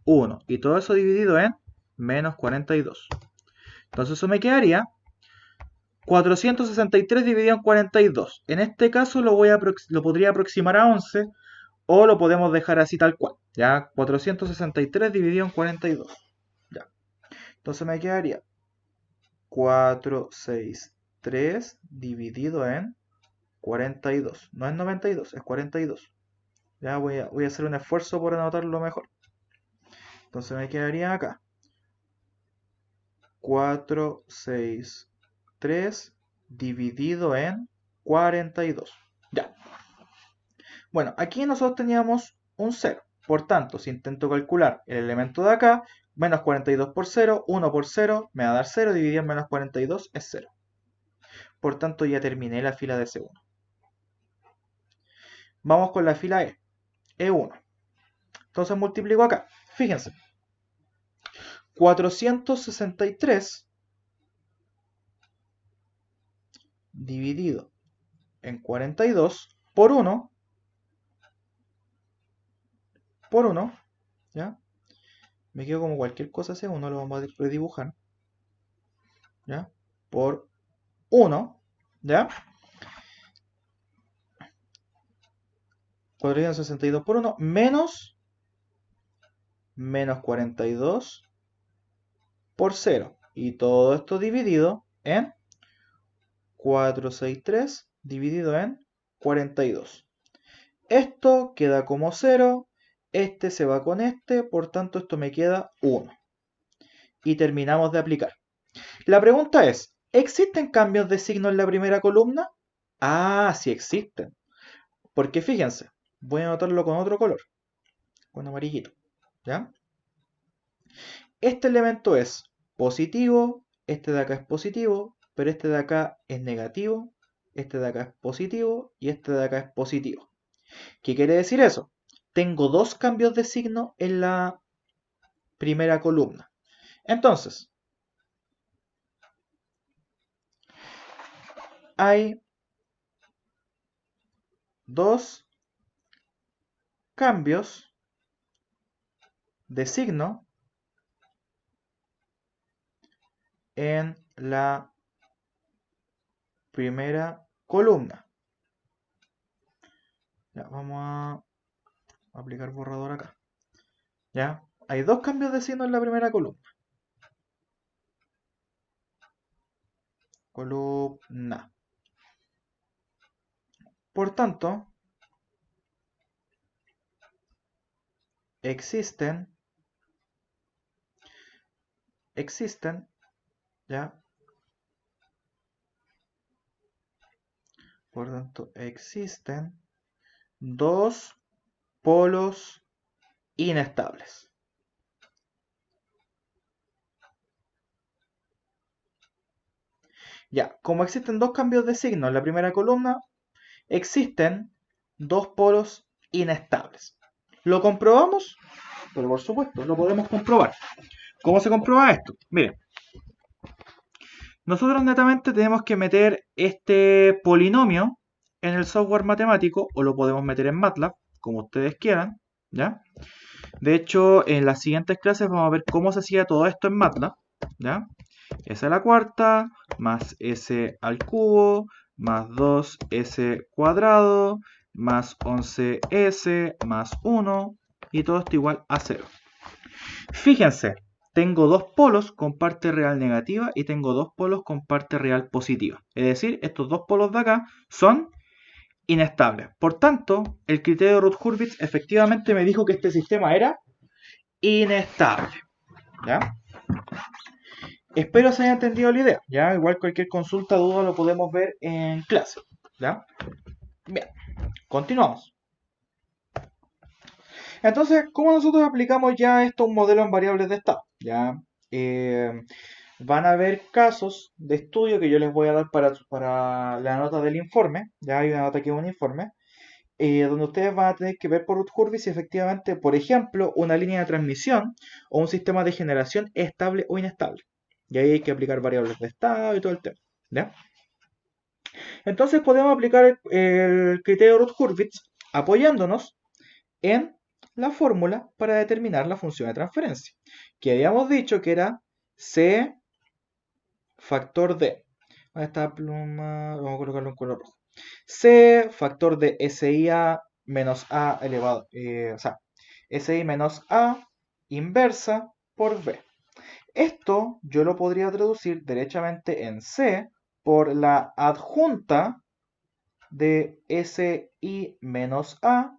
1. Y todo eso dividido en menos 42. Entonces eso me quedaría 463 dividido en 42. En este caso lo podría aproximar a 11 o lo podemos dejar así tal cual. Ya, 463 dividido en 42. Ya. Entonces me quedaría 463 dividido en 42. No es 92, es 42. Ya voy a hacer un esfuerzo por anotarlo mejor. Entonces me quedaría acá 463 dividido en 42. Ya. Bueno, aquí nosotros teníamos un 0. Por tanto, si intento calcular el elemento de acá, menos 42 por 0, 1 por 0, me va a dar 0, dividido en menos 42 es 0. Por tanto, ya terminé la fila de C1. Vamos con la fila E, E1. Entonces multiplico acá. Fíjense. 463 dividido en 42 por 1, ¿ya? Me quedo como cualquier cosa C1, lo vamos a redibujar, ¿ya? Por 1, ¿ya? 462 por 1 menos 42 por 0. Y todo esto dividido en 463 dividido en 42. Esto queda como 0. Este se va con este. Por tanto, esto me queda 1. Y terminamos de aplicar. La pregunta es, ¿existen cambios de signo en la primera columna? Ah, sí existen. Porque fíjense, voy a anotarlo con otro color. Con amarillito. ¿Ya? Este elemento es positivo, este de acá es positivo, pero este de acá es negativo, este de acá es positivo y este de acá es positivo. ¿Qué quiere decir eso? Tengo dos cambios de signo en la primera columna. Entonces, hay dos cambios de signo en la primera columna. Ya, vamos a aplicar borrador acá. ¿Ya? Hay dos cambios de signo en la primera columna. Columna. Por tanto, existen, ¿ya? Por tanto, existen dos polos inestables. Ya, como existen dos cambios de signo en la primera columna, existen dos polos inestables. ¿Lo comprobamos? Pero por supuesto, lo podemos comprobar. ¿Cómo se comprueba esto? Miren, nosotros netamente tenemos que meter este polinomio en el software matemático o lo podemos meter en MATLAB, como ustedes quieran, ¿ya? De hecho, en las siguientes clases vamos a ver cómo se hacía todo esto en MATLAB, ¿ya? S a la cuarta, más S al cubo, más 2S cuadrado, más 11S, más 1, y todo esto igual a 0. Fíjense, tengo dos polos con parte real negativa y tengo dos polos con parte real positiva. Es decir, estos dos polos de acá son inestables. Por tanto, el criterio de Routh-Hurwitz efectivamente me dijo que este sistema era inestable. ¿Ya? Espero se haya entendido la idea. ¿Ya? Igual cualquier consulta, duda lo podemos ver en clase. ¿Ya? Bien, continuamos. Entonces, ¿cómo nosotros aplicamos ya esto a un modelo en variables de estado? ¿Ya? Van a haber casos de estudio que yo les voy a dar para la nota del informe. Ya hay una nota que es un informe. Donde ustedes van a tener que ver por Routh-Hurwitz si efectivamente, por ejemplo, una línea de transmisión o un sistema de generación es estable o inestable. Y ahí hay que aplicar variables de estado y todo el tema. ¿Ya? Entonces podemos aplicar el criterio Routh-Hurwitz apoyándonos en la fórmula para determinar la función de transferencia, que habíamos dicho que era C factor de. Esta pluma, vamos a colocarlo en color rojo. C factor de SIA menos A elevado, o sea, SI menos A inversa por B. Esto yo lo podría traducir derechamente en C por la adjunta de SI menos A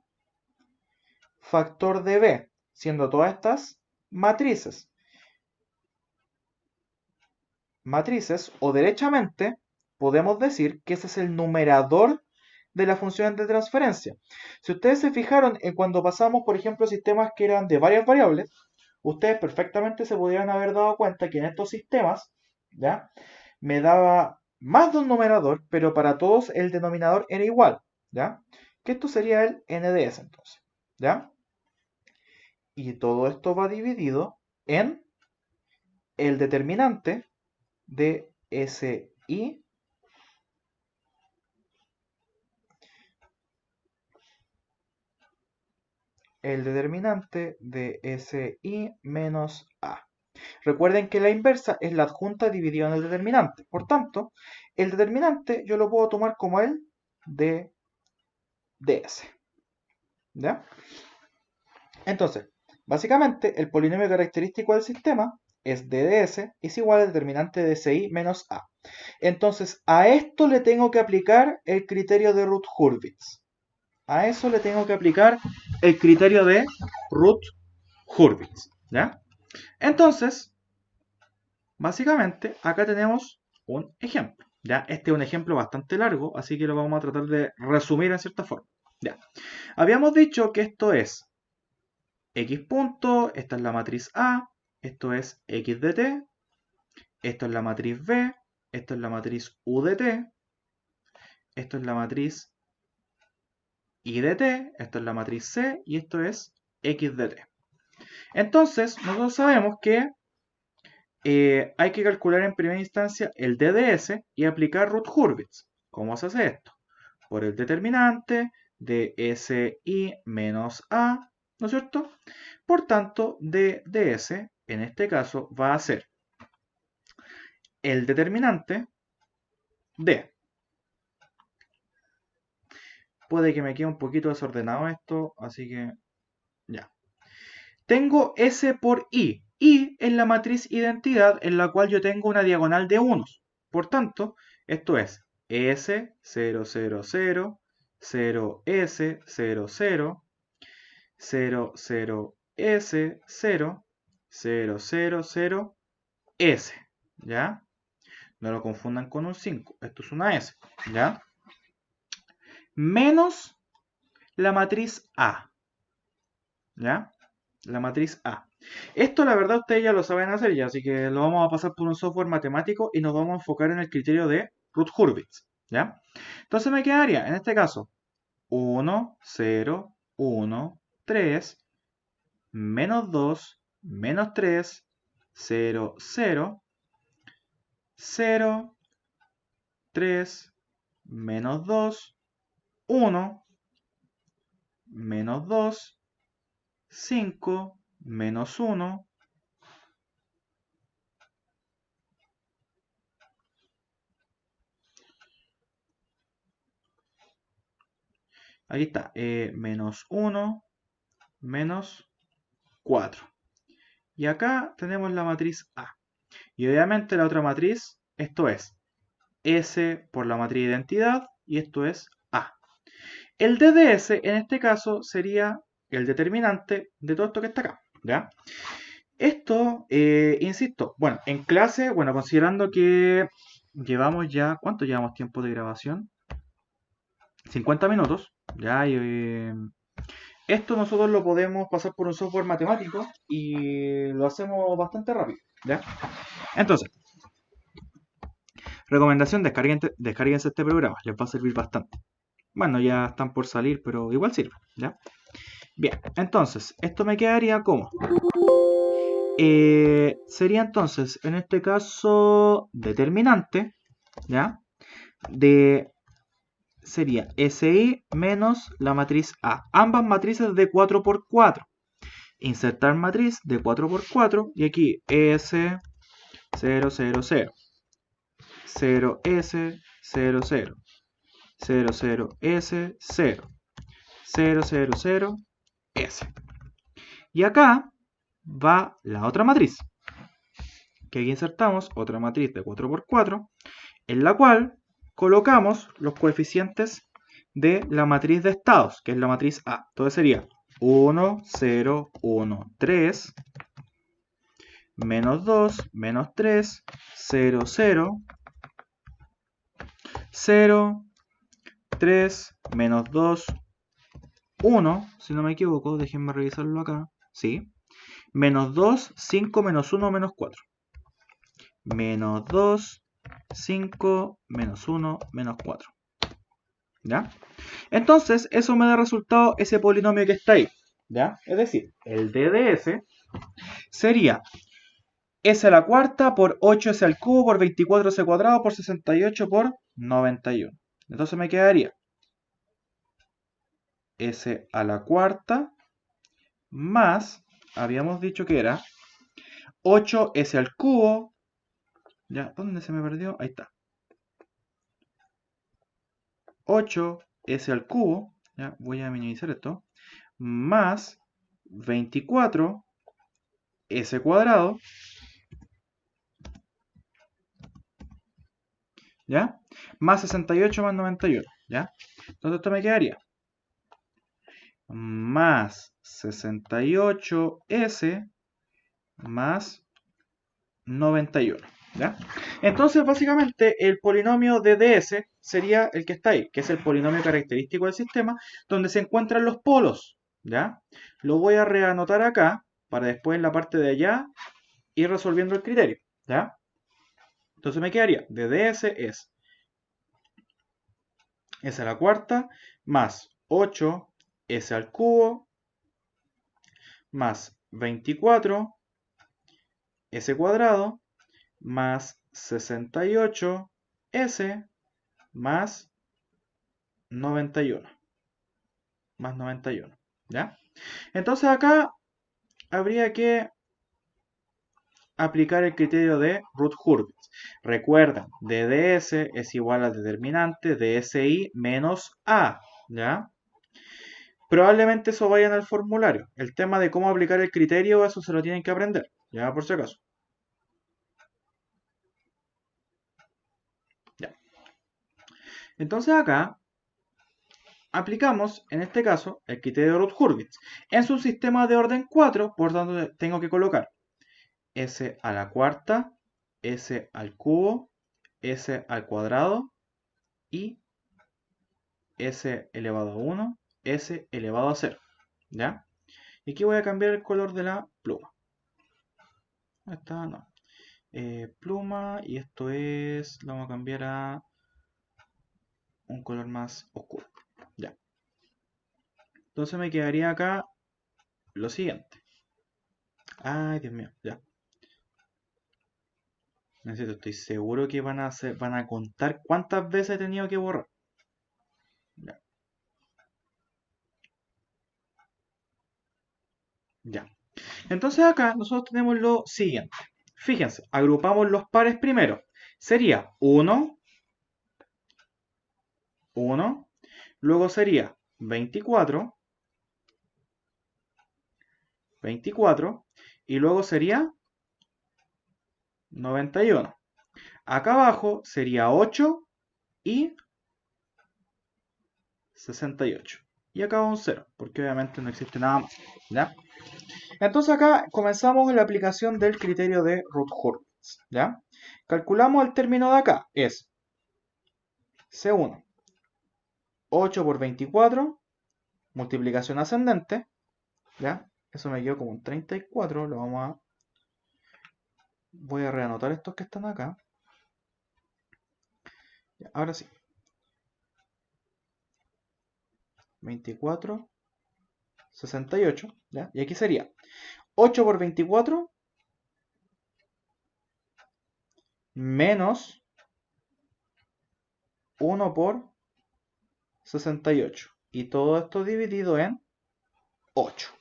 factor de B, siendo todas estas matrices. Matrices, o derechamente podemos decir que ese es el numerador de la función de transferencia. Si ustedes se fijaron en cuando pasamos, por ejemplo, sistemas que eran de varias variables, ustedes perfectamente se pudieran haber dado cuenta que en estos sistemas, ¿ya? Me daba más de un numerador, pero para todos el denominador era igual, ¿ya? Que esto sería el NDS entonces, ¿ya? Y todo esto va dividido en el determinante de SI el determinante de SI menos A. Recuerden que la inversa es la adjunta dividida en el determinante. Por tanto, el determinante yo lo puedo tomar como el de DS. ¿Ya? Entonces, básicamente, el polinomio característico del sistema es DDS es igual al determinante de SI menos A. Entonces, a esto le tengo que aplicar el criterio de Routh-Hurwitz. A eso le tengo que aplicar el criterio de Routh-Hurwitz. ¿Ya? Entonces, básicamente, acá tenemos un ejemplo. ¿Ya? Este es un ejemplo bastante largo, así que lo vamos a tratar de resumir en cierta forma. ¿Ya? Habíamos dicho que esto es X punto, esta es la matriz A, esto es X de T, esto es la matriz B, esto es la matriz U de T, esto es la matriz Y de T, esto es la matriz C y esto es X de T. Entonces, nosotros sabemos que hay que calcular en primera instancia el DDS y aplicar Routh-Hurwitz. ¿Cómo se hace esto? Por el determinante de SI menos A, ¿no es cierto? Por tanto, DDS en este caso va a ser el determinante de. Puede que me quede un poquito desordenado esto, así que ya. Tengo S por I. I es la matriz identidad en la cual yo tengo una diagonal de unos. Por tanto, esto es S, 0, 0, 0, 0, S, 0, 0, 0, 0, S, 0, 0, 0, 0, S. ¿Ya? No lo confundan con un 5. Esto es una S. ¿Ya? Menos la matriz A. ¿Ya? La matriz A. Esto la verdad ustedes ya lo saben hacer ya, así que lo vamos a pasar por un software matemático y nos vamos a enfocar en el criterio de Routh-Hurwitz, ¿ya? Entonces me quedaría, en este caso, 1, 0, 1, 3, menos 2, menos 3, 0, 0, 0, 3, menos 2, 1, menos 2, 5, menos 1, aquí está, menos 1, menos 4. y acá tenemos la matriz A. Y obviamente la otra matriz, esto es S por la matriz de identidad y esto es A. El DDS en este caso sería el determinante de todo esto que está acá, ¿ya? Esto, insisto, bueno, en clase, bueno, considerando que llevamos ya, ¿cuánto llevamos tiempo de grabación? 50 minutos, ya, esto nosotros lo podemos pasar por un software matemático y lo hacemos bastante rápido, ¿ya? Entonces, recomendación, descárguense este programa, les va a servir bastante. Bueno, ya están por salir, pero igual sirve, ¿ya? Bien, entonces, esto me quedaría como... sería entonces, en este caso, determinante, ¿ya? Sería SI menos la matriz A. Ambas matrices de 4 por 4. Insertar matriz de 4 por 4 y aquí S 0, 0, 0. 0 S 0, 0. 0, 0 S 0. 0, 0, 0 S. Y acá va la otra matriz, que aquí insertamos otra matriz de 4 por 4, en la cual colocamos los coeficientes de la matriz de estados, que es la matriz A. Entonces sería 1, 0, 1, 3, menos 2, menos 3, 0, 0, 0, 3, menos 2, 1, si no me equivoco, déjenme revisarlo acá, sí, menos 2, 5, menos 1, menos 4, menos 2, 5, menos 1, menos 4, ¿ya? Entonces, eso me da resultado ese polinomio que está ahí, ¿ya? Es decir, el DDS sería S a la cuarta por 8S al cubo por 24S cuadrado por 68 por 91. Entonces me quedaría S a la cuarta más, habíamos dicho que era 8S al cubo. ¿Ya? ¿Dónde se me perdió? Ahí está. 8S al cubo, ¿ya? Voy a minimizar esto, más 24S cuadrado, ¿ya? Más 68 más 91, ¿ya? Entonces esto me quedaría más 68S más 91, ¿ya? Entonces básicamente el polinomio de DS sería el que está ahí, que es el polinomio característico del sistema, donde se encuentran los polos, ¿ya? Lo voy a reanotar acá, para después en la parte de allá ir resolviendo el criterio, ¿ya? Entonces me quedaría, de DS es S a la cuarta más 8S al cubo más 24S cuadrado más 68S más 91. Más 91, ¿ya? Entonces acá habría que aplicar el criterio de Routh-Hurwitz. Recuerda, DDS es igual a determinante de SI menos A, ¿ya? Probablemente eso vaya en el formulario. El tema de cómo aplicar el criterio, eso se lo tienen que aprender, ya por si acaso. Ya. Entonces acá aplicamos, en este caso, el criterio de Routh-Hurwitz. En su sistema de orden 4, por tanto, tengo que colocar S a la cuarta, S al cubo, S al cuadrado y S elevado a 1, S elevado a 0, ¿ya? Y aquí voy a cambiar el color de la pluma. Esta no. Pluma, y esto es, lo vamos a cambiar a un color más oscuro, ya. Entonces me quedaría acá lo siguiente. Ay, Dios mío, ya. Necesito, estoy seguro que van a contar cuántas veces he tenido que borrar. Ya. Ya. Entonces acá nosotros tenemos lo siguiente. Fíjense, agrupamos los pares primero. Sería 1, 1. Luego sería 24, 24. Y luego sería 91. Acá abajo sería 8 y 68. Y acá va un 0, porque obviamente no existe nada más. ¿Ya? Entonces acá comenzamos la aplicación del criterio de Routh-Hurwitz. ¿Ya? Calculamos el término de acá. Es C1, 8 por 24, multiplicación ascendente. ¿Ya? Eso me quedó como un 34. Lo vamos a... Voy a reanotar estos que están acá. Ya, ahora sí. 24, 68. ¿Ya? Y aquí sería 8 por 24 menos 1 por 68. Y todo esto dividido en 8.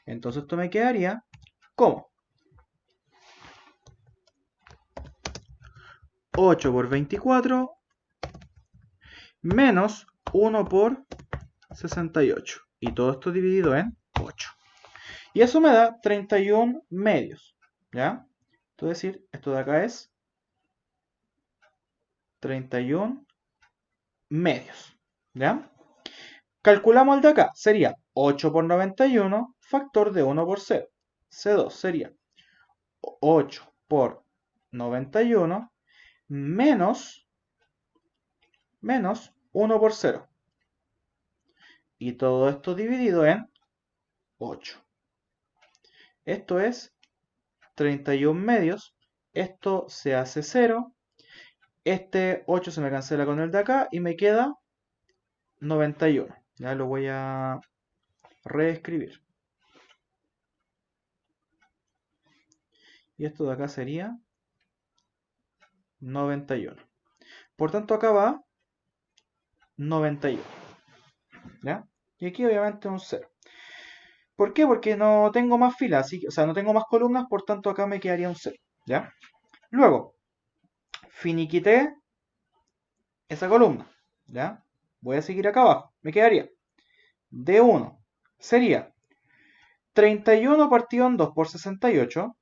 Entonces esto me quedaría como 8 por 24 menos 1 por 68. Y todo esto dividido en 8. Y eso me da 31 medios. ¿Ya? Es decir, esto de acá es 31 medios. ¿Ya? Calculamos el de acá. Sería 8 por 91, factor de 1 por 0. C2 sería 8 por 91 menos 1 por 0. Y todo esto dividido en 8. Esto es 31 medios. Esto se hace 0. Este 8 se me cancela con el de acá y me queda 91. Ya lo voy a reescribir. Y esto de acá sería 91. Por tanto acá va 91. ¿Ya? Y aquí obviamente un 0. ¿Por qué? Porque no tengo más filas, o sea, no tengo más columnas, por tanto acá me quedaría un 0. ¿Ya? Luego, finiquité esa columna. ¿Ya? Voy a seguir acá abajo. Me quedaría D1 sería 31 partido en 2 por 68.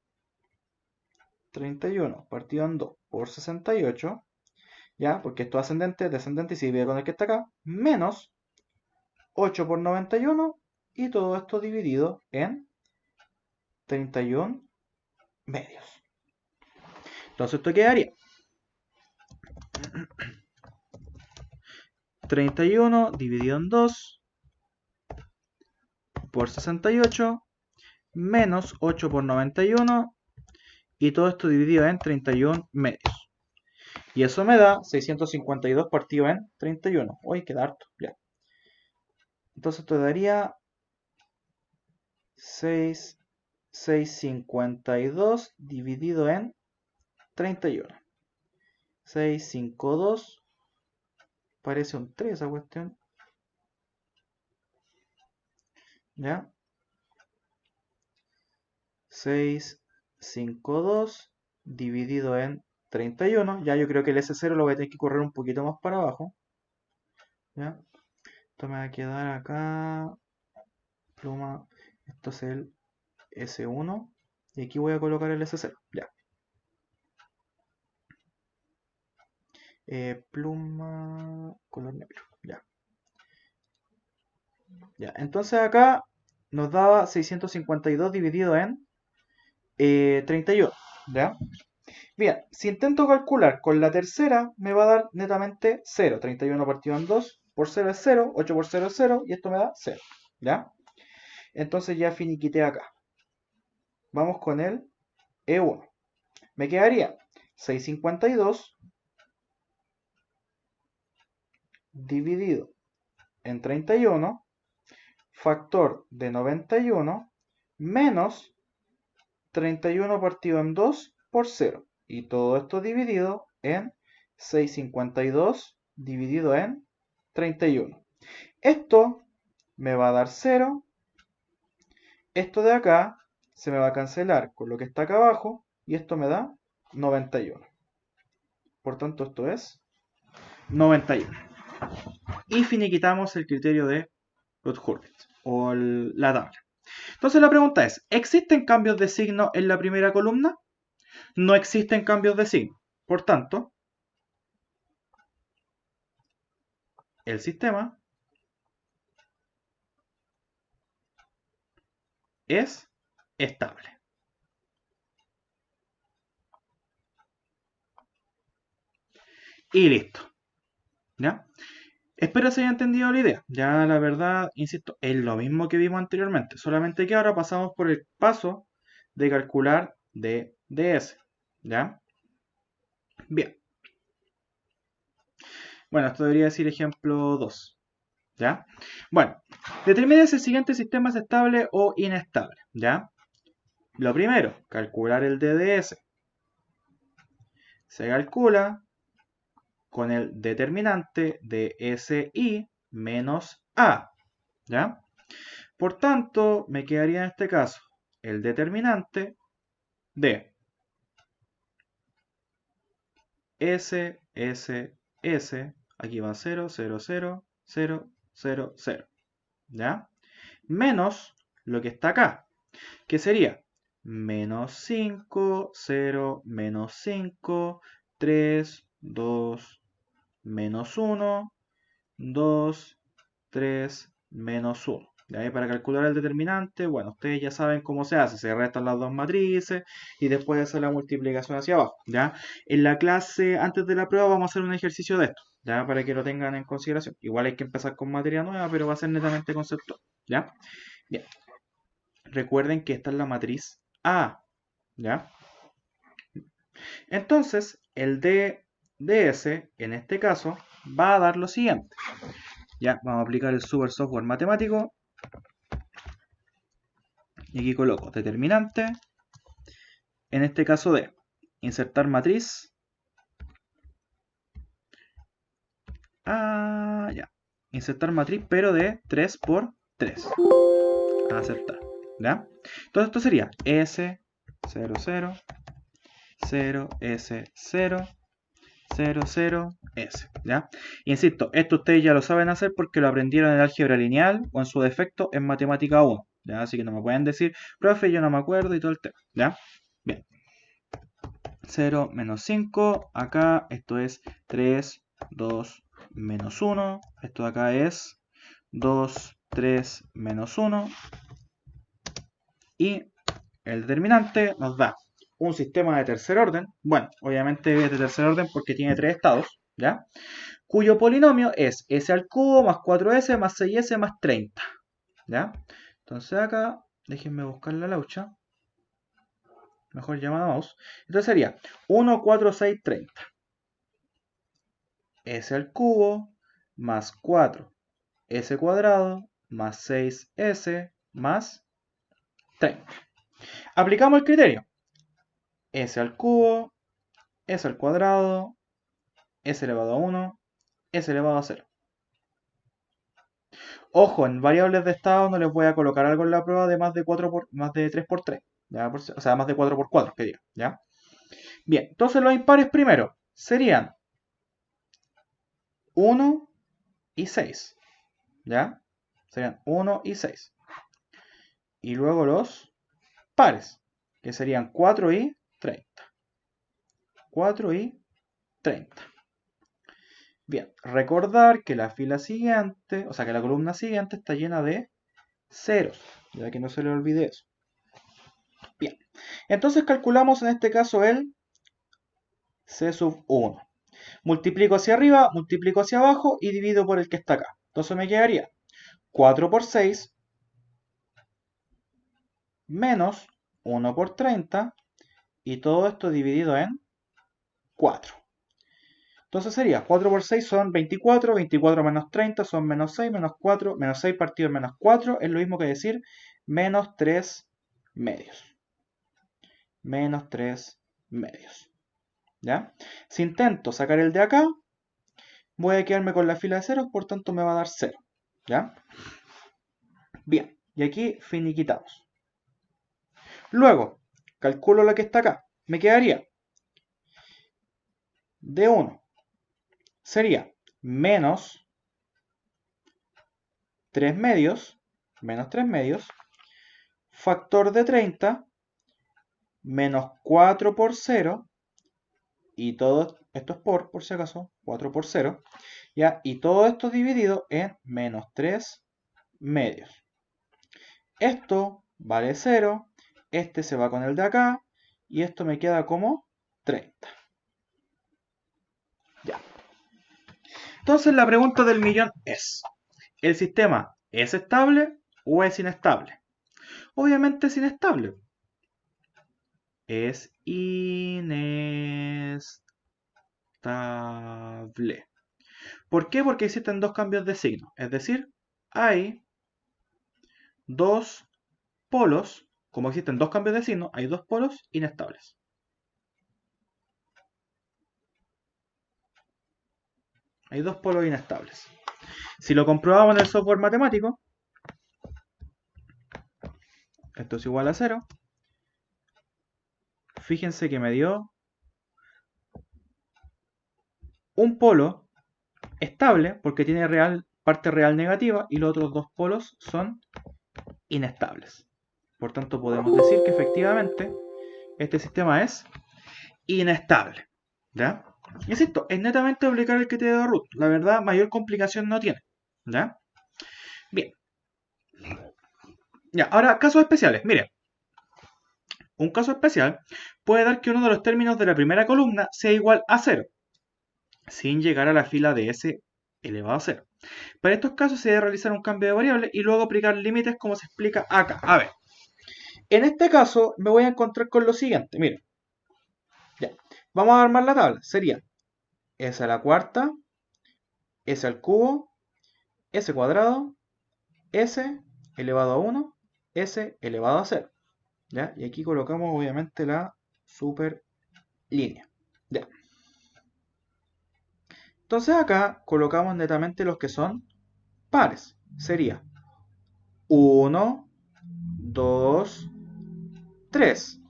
31 partido en 2 por 68. ¿Ya? Porque esto es ascendente, descendente y se divide con el que está acá. Menos 8 por 91. Y todo esto dividido en 31 medios. Entonces esto quedaría 31 dividido en 2 por 68 menos 8 por 91 y todo esto dividido en 31 medios. Y eso me da 652 partido en 31. Uy, queda harto, ya. Entonces esto daría 652 dividido en 31. 652. Parece un 3 esa cuestión. ¿Ya? 652 dividido en 31. Ya yo creo que el S0 lo voy a tener que correr un poquito más para abajo. ¿Ya? Esto me va a quedar acá. Pluma. Esto es el S1. Y aquí voy a colocar el S0. Ya. Pluma. Color negro. Ya. Ya. Entonces acá nos daba 652 dividido en 31. ¿Ya? Bien, si intento calcular con la tercera, me va a dar netamente 0. 31 partido en 2 por 0 es 0, 8 por 0 es 0 y esto me da 0. ¿Ya? Entonces ya finiquité acá. Vamos con el E1. Me quedaría 652 dividido en 31, factor de 91, menos 31 partido en 2 por 0. Y todo esto dividido en 652 dividido en 31. Esto me va a dar 0. Esto de acá se me va a cancelar con lo que está acá abajo. Y esto me da 91. Por tanto, esto es 91. Y finiquitamos el criterio de Routh-Hurwitz o la tabla. Entonces la pregunta es, ¿existen cambios de signo en la primera columna? No existen cambios de signo. Por tanto, el sistema es estable. Y listo. ¿Ya? Espero se haya entendido la idea. Ya la verdad, insisto, es lo mismo que vimos anteriormente. Solamente que ahora pasamos por el paso de calcular DDS. ¿Ya? Bien. Bueno, esto debería decir ejemplo 2. ¿Ya? Bueno, determine si el siguiente sistema es estable o inestable. ¿Ya? Lo primero, calcular el DDS. Se calcula con el determinante de SI menos A. ¿Ya? Por tanto, me quedaría en este caso el determinante de S, S, S, aquí va 0, 0, 0, 0, 0, 0, ¿ya? Menos lo que está acá, que sería menos 5, 0, menos 5, 3, 2, menos 1, 2, 3, menos 1. ¿Ya? Y para calcular el determinante, bueno, ustedes ya saben cómo se hace. Se restan las dos matrices y después hacer la multiplicación hacia abajo. ¿Ya? En la clase, antes de la prueba, vamos a hacer un ejercicio de esto, ¿ya? Para que lo tengan en consideración. Igual hay que empezar con materia nueva, pero va a ser netamente conceptual. ¿Ya? Bien. Recuerden que esta es la matriz A. ¿Ya? Entonces, el DDS, en este caso, va a dar lo siguiente. Ya, vamos a aplicar el super software matemático. Y aquí coloco determinante. En este caso de insertar matriz. Ya. Insertar matriz, pero de 3 por 3. Aceptar. ¿Ya? Entonces esto sería S, 0, 0, 0, S, 0, 0, 0, S. ¿Ya? Insisto, esto ustedes ya lo saben hacer porque lo aprendieron en álgebra lineal o en su defecto en matemática 1. ¿Ya? Así que no me pueden decir, profe, yo no me acuerdo y todo el tema. ¿Ya? Bien. 0 menos 5. Acá esto es 3, 2, menos 1. Esto de acá es 2, 3, menos 1. Y el determinante nos da un sistema de tercer orden. Bueno, obviamente es de tercer orden porque tiene 3 estados, ¿ya? Cuyo polinomio es s al cubo más 4s más 6s más 30, ¿ya? Entonces acá, déjenme buscar la laucha. Mejor llamada mouse. Entonces sería 1, 4, 6, 30. S al cubo más 4s cuadrado más 6s más 30. Aplicamos el criterio. S al cubo, S al cuadrado, S elevado a 1, S elevado a 0. Ojo, en variables de estado no les voy a colocar algo en la prueba de más de 3 por 3. ¿Ya? O sea, más de 4 por 4, que diga. ¿Ya? Bien, entonces los impares primero serían 1 y 6. ¿Ya? Serían 1 y 6. Y luego los pares, que serían 4 y 30. 4 y 30. Bien, recordar que la fila siguiente, o sea que la columna siguiente está llena de ceros, ya que no se le olvide eso. Bien, entonces calculamos en este caso el C sub 1. Multiplico hacia arriba, multiplico hacia abajo y divido por el que está acá. Entonces me quedaría 4 por 6 menos 1 por 30 y todo esto dividido en 4. Entonces sería 4 por 6 son 24, 24 menos 30 son menos 6, menos 4, menos 6 partido en menos 4 es lo mismo que decir menos 3 medios. Menos 3 medios. ¿Ya? Si intento sacar el de acá, voy a quedarme con la fila de ceros, por tanto me va a dar 0. ¿Ya? Bien, y aquí finiquitamos. Luego, calculo la que está acá. Me quedaría de 1. Sería menos 3 medios, factor de 30 menos 4 por 0, y todo esto es por si acaso, 4 por 0, ¿ya? Y todo esto dividido en menos 3 medios. Esto vale 0, este se va con el de acá, y esto me queda como 30. Ya. Entonces la pregunta del millón es, ¿el sistema es estable o es inestable? Obviamente es inestable. Es inestable. ¿Por qué? Porque existen dos cambios de signo. Es decir, hay dos polos, como existen dos cambios de signo, hay dos polos inestables. Hay dos polos inestables. Si lo comprobamos en el software matemático, esto es igual a 0. Fíjense que me dio un polo estable porque tiene parte real negativa y los otros dos polos son inestables. Por tanto, podemos decir que efectivamente este sistema es inestable. ¿Ya? Insisto, es netamente aplicar el criterio de Root. La verdad, mayor complicación no tiene. ¿Ya? Bien. Ya, ahora, casos especiales. Miren, un caso especial puede dar que uno de los términos de la primera columna sea igual a 0, sin llegar a la fila de S elevado a 0. Para estos casos se debe realizar un cambio de variable y luego aplicar límites como se explica acá. A ver, en este caso me voy a encontrar con lo siguiente. Miren, ya, vamos a armar la tabla. Sería S a la cuarta, S al cubo, S cuadrado, S elevado a 1, S elevado a 0. ¿Ya? Y aquí colocamos obviamente la super línea. ¿Ya? Entonces acá colocamos netamente los que son pares. Sería 1, 2, 3.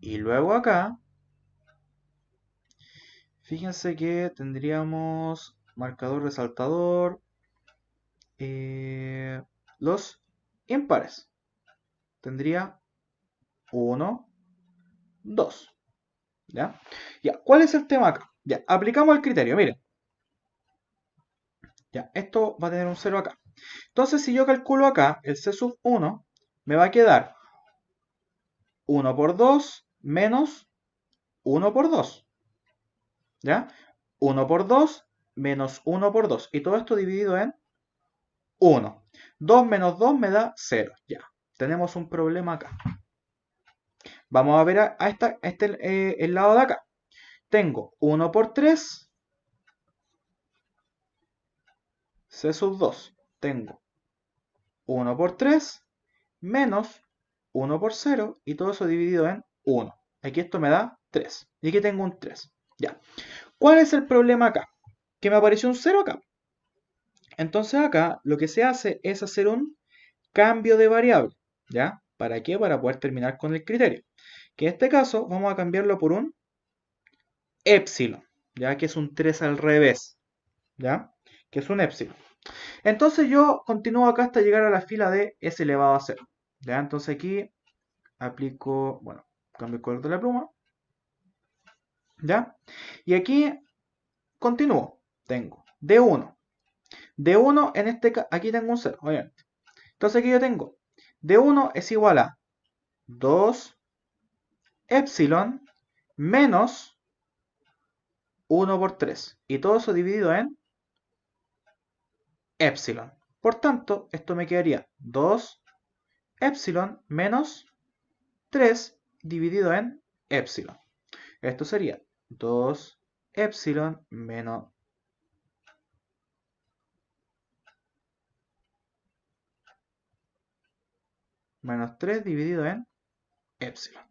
Y luego acá, fíjense que tendríamos marcador resaltador, los impares. Tendría 1, 2. ¿Ya? Ya, ¿cuál es el tema acá? Ya, aplicamos el criterio, miren. Ya, esto va a tener un 0 acá. Entonces, si yo calculo acá el C sub 1, me va a quedar 1 por 2 menos 1 por 2. ¿Ya? 1 por 2 menos 1 por 2. Y todo esto dividido en 1. 2 menos 2 me da 0. Ya, tenemos un problema acá. Vamos a ver el lado de acá. Tengo 1 por 3, C sub 2. Tengo 1 por 3 menos 1 por 0 y todo eso dividido en 1. Aquí esto me da 3. Y aquí tengo un 3. Ya. ¿Cuál es el problema acá? Que me apareció un 0 acá. Entonces acá lo que se hace es hacer un cambio de variable. ¿Ya? ¿Para qué? Para poder terminar con el criterio. Que en este caso vamos a cambiarlo por un épsilon. ¿Ya? Que es un 3 al revés. ¿Ya? Que es un épsilon. Entonces yo continúo acá hasta llegar a la fila de s elevado a 0. ¿Ya? Entonces aquí aplico, bueno, cambio el color de la pluma. ¿Ya? Y aquí continúo. Tengo D1. D1 en este caso, aquí tengo un 0, obviamente. Entonces aquí yo tengo D1 es igual a 2 epsilon menos 1 por 3. Y todo eso dividido en epsilon. Por tanto, esto me quedaría 2 epsilon menos 3 dividido en epsilon. Esto sería 2 epsilon menos menos 3 dividido en epsilon.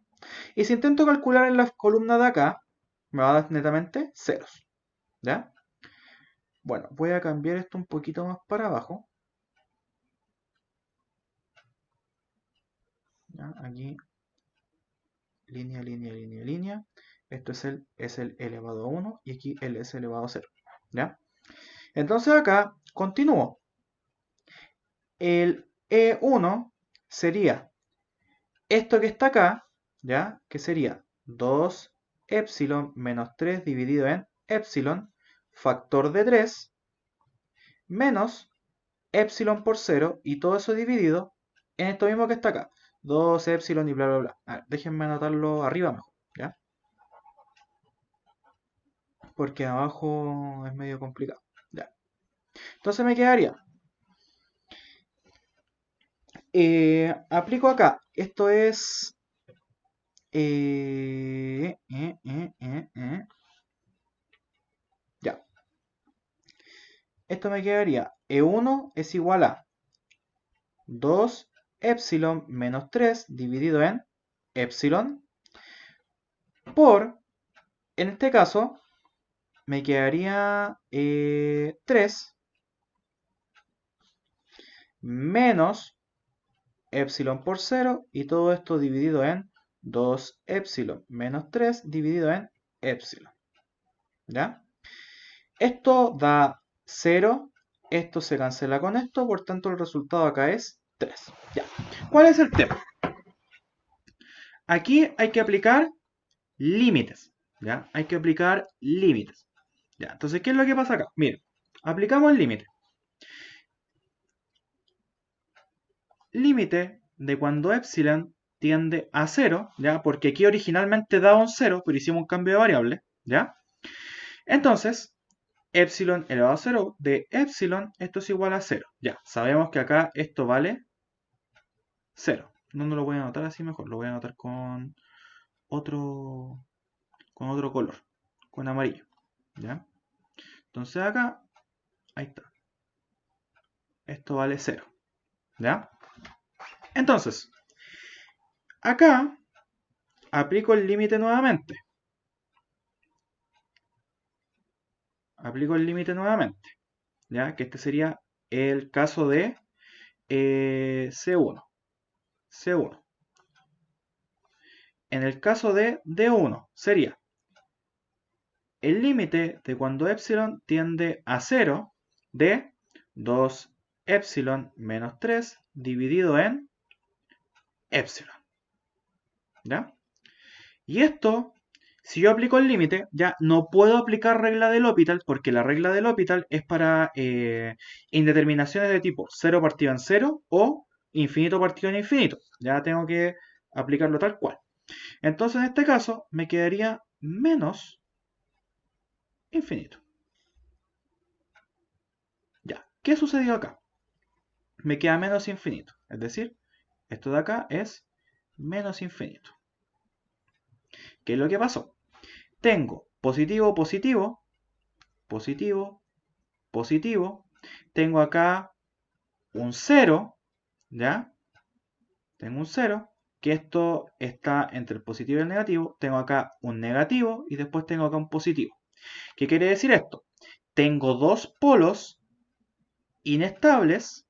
Y si intento calcular en la columna de acá, me va a dar netamente ceros. ¿Ya? Bueno, voy a cambiar esto un poquito más para abajo. ¿Ya? Aquí, línea, línea, línea, línea. Esto es el elevado a 1 y aquí el s elevado a 0. ¿Ya? Entonces acá continúo. El E1 sería esto que está acá, ¿ya? Que sería 2 epsilon menos 3 dividido en epsilon, factor de 3, menos epsilon por 0 y todo eso dividido en esto mismo que está acá. 2 epsilon y bla bla bla. A ver, déjenme anotarlo arriba mejor, ¿ya? Porque abajo es medio complicado. ¿Ya? Entonces me quedaría. Aplico acá. Esto es. Ya. Esto me quedaría. E1 es igual a 2 epsilon menos 3 dividido en epsilon por. En este caso, me quedaría 3 menos epsilon por 0 y todo esto dividido en 2 epsilon menos 3 dividido en epsilon. ¿Ya? Esto da 0, esto se cancela con esto, por tanto el resultado acá es 3. ¿Ya? ¿Cuál es el tema? Aquí hay que aplicar límites. ¿Ya? Hay que aplicar límites. ¿Ya? Entonces, ¿qué es lo que pasa acá? Miren, aplicamos el límite. Límite de cuando epsilon tiende a 0, ¿ya? Porque aquí originalmente daba un 0, pero hicimos un cambio de variable, ¿ya? Entonces, epsilon elevado a 0 de epsilon, esto es igual a 0. Ya, sabemos que acá esto vale 0. No lo voy a anotar así mejor, lo voy a anotar con otro color, con amarillo, ¿ya? Entonces acá, ahí está. Esto vale 0, ¿ya? Entonces, acá aplico el límite nuevamente. Aplico el límite nuevamente, ¿ya? Que este sería el caso de C1. C1. En el caso de D1 sería el límite de cuando epsilon tiende a 0 de 2 epsilon menos 3 dividido en epsilon. ¿Ya? Y esto, si yo aplico el límite, ya no puedo aplicar regla del L'Hopital porque la regla del L'Hopital es para indeterminaciones de tipo 0 partido en 0 o infinito partido en infinito. Ya tengo que aplicarlo tal cual. Entonces en este caso me quedaría menos infinito. Ya, ¿qué sucedió acá? Me queda menos infinito. Es decir, esto de acá es menos infinito. ¿Qué es lo que pasó? Tengo positivo, positivo, positivo, positivo. Tengo acá un 0, ¿ya? Tengo un 0, que esto está entre el positivo y el negativo. Tengo acá un negativo y después tengo acá un positivo. ¿Qué quiere decir esto? Tengo dos polos inestables,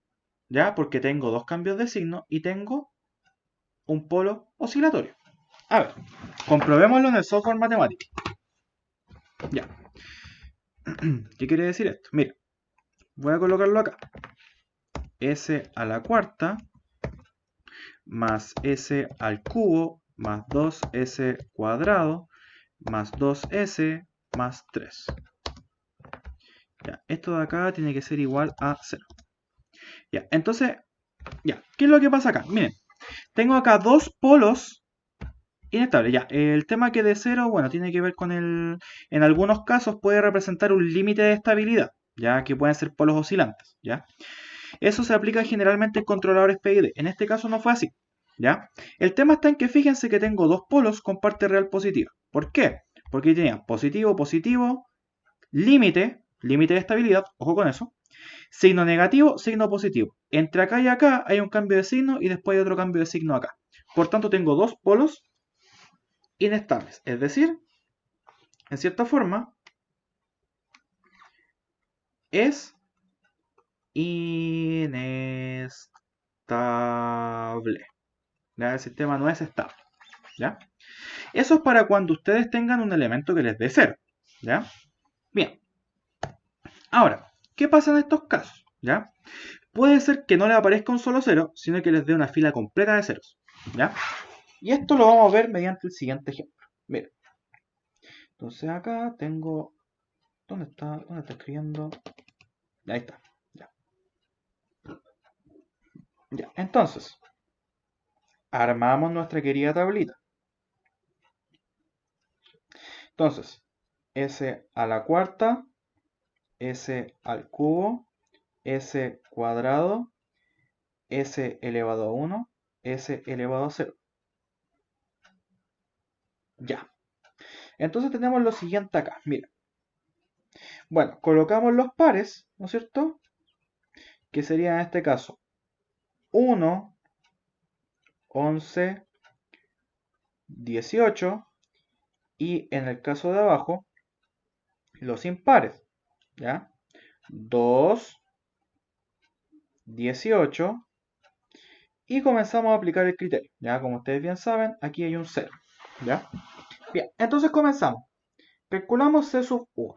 ¿ya? Porque tengo dos cambios de signo y tengo un polo oscilatorio. A ver, comprobémoslo en el software matemático. Ya. ¿Qué quiere decir esto? Mira, voy a colocarlo acá. S a la cuarta más S al cubo más 2S cuadrado más 2S más 3. Ya, esto de acá tiene que ser igual a 0. Ya, entonces, ya, ¿qué es lo que pasa acá? Miren, tengo acá dos polos inestables. Ya, el tema que de 0, bueno, tiene que ver con el... En algunos casos puede representar un límite de estabilidad, ya que pueden ser polos oscilantes, ¿ya? Eso se aplica generalmente en controladores PID. En este caso no fue así, ¿ya? El tema está en que fíjense que tengo dos polos con parte real positiva. ¿Por qué? Porque tenía positivo, positivo, límite, límite de estabilidad, ojo con eso, signo negativo, signo positivo. Entre acá y acá hay un cambio de signo y después hay otro cambio de signo acá. Por tanto, tengo dos polos inestables. Es decir, en cierta forma, es inestable. ¿Ya? El sistema no es estable. ¿Ya? Eso es para cuando ustedes tengan un elemento que les dé 0. ¿Ya? Bien. Ahora, ¿qué pasa en estos casos? ¿Ya? puede ser que no le aparezca un solo cero, sino que les dé una fila completa de ceros. ¿Ya? Y esto lo vamos a ver mediante el siguiente ejemplo. Miren. Entonces acá tengo... ¿Dónde está? ¿Dónde está escribiendo? Ahí está. Ya. Ya. Entonces, armamos nuestra querida tablita. Entonces, s a la cuarta, s al cubo, s cuadrado, s elevado a 1, s elevado a 0. Ya. Entonces tenemos lo siguiente acá. Mira. Bueno, colocamos los pares, ¿no es cierto? Que sería en este caso 1, 11, 18. Y en el caso de abajo, los impares. ¿Ya? 2, 18. Y comenzamos a aplicar el criterio. Ya, como ustedes bien saben, aquí hay un 0. ¿Ya? Bien, entonces comenzamos. Calculamos C sub 1.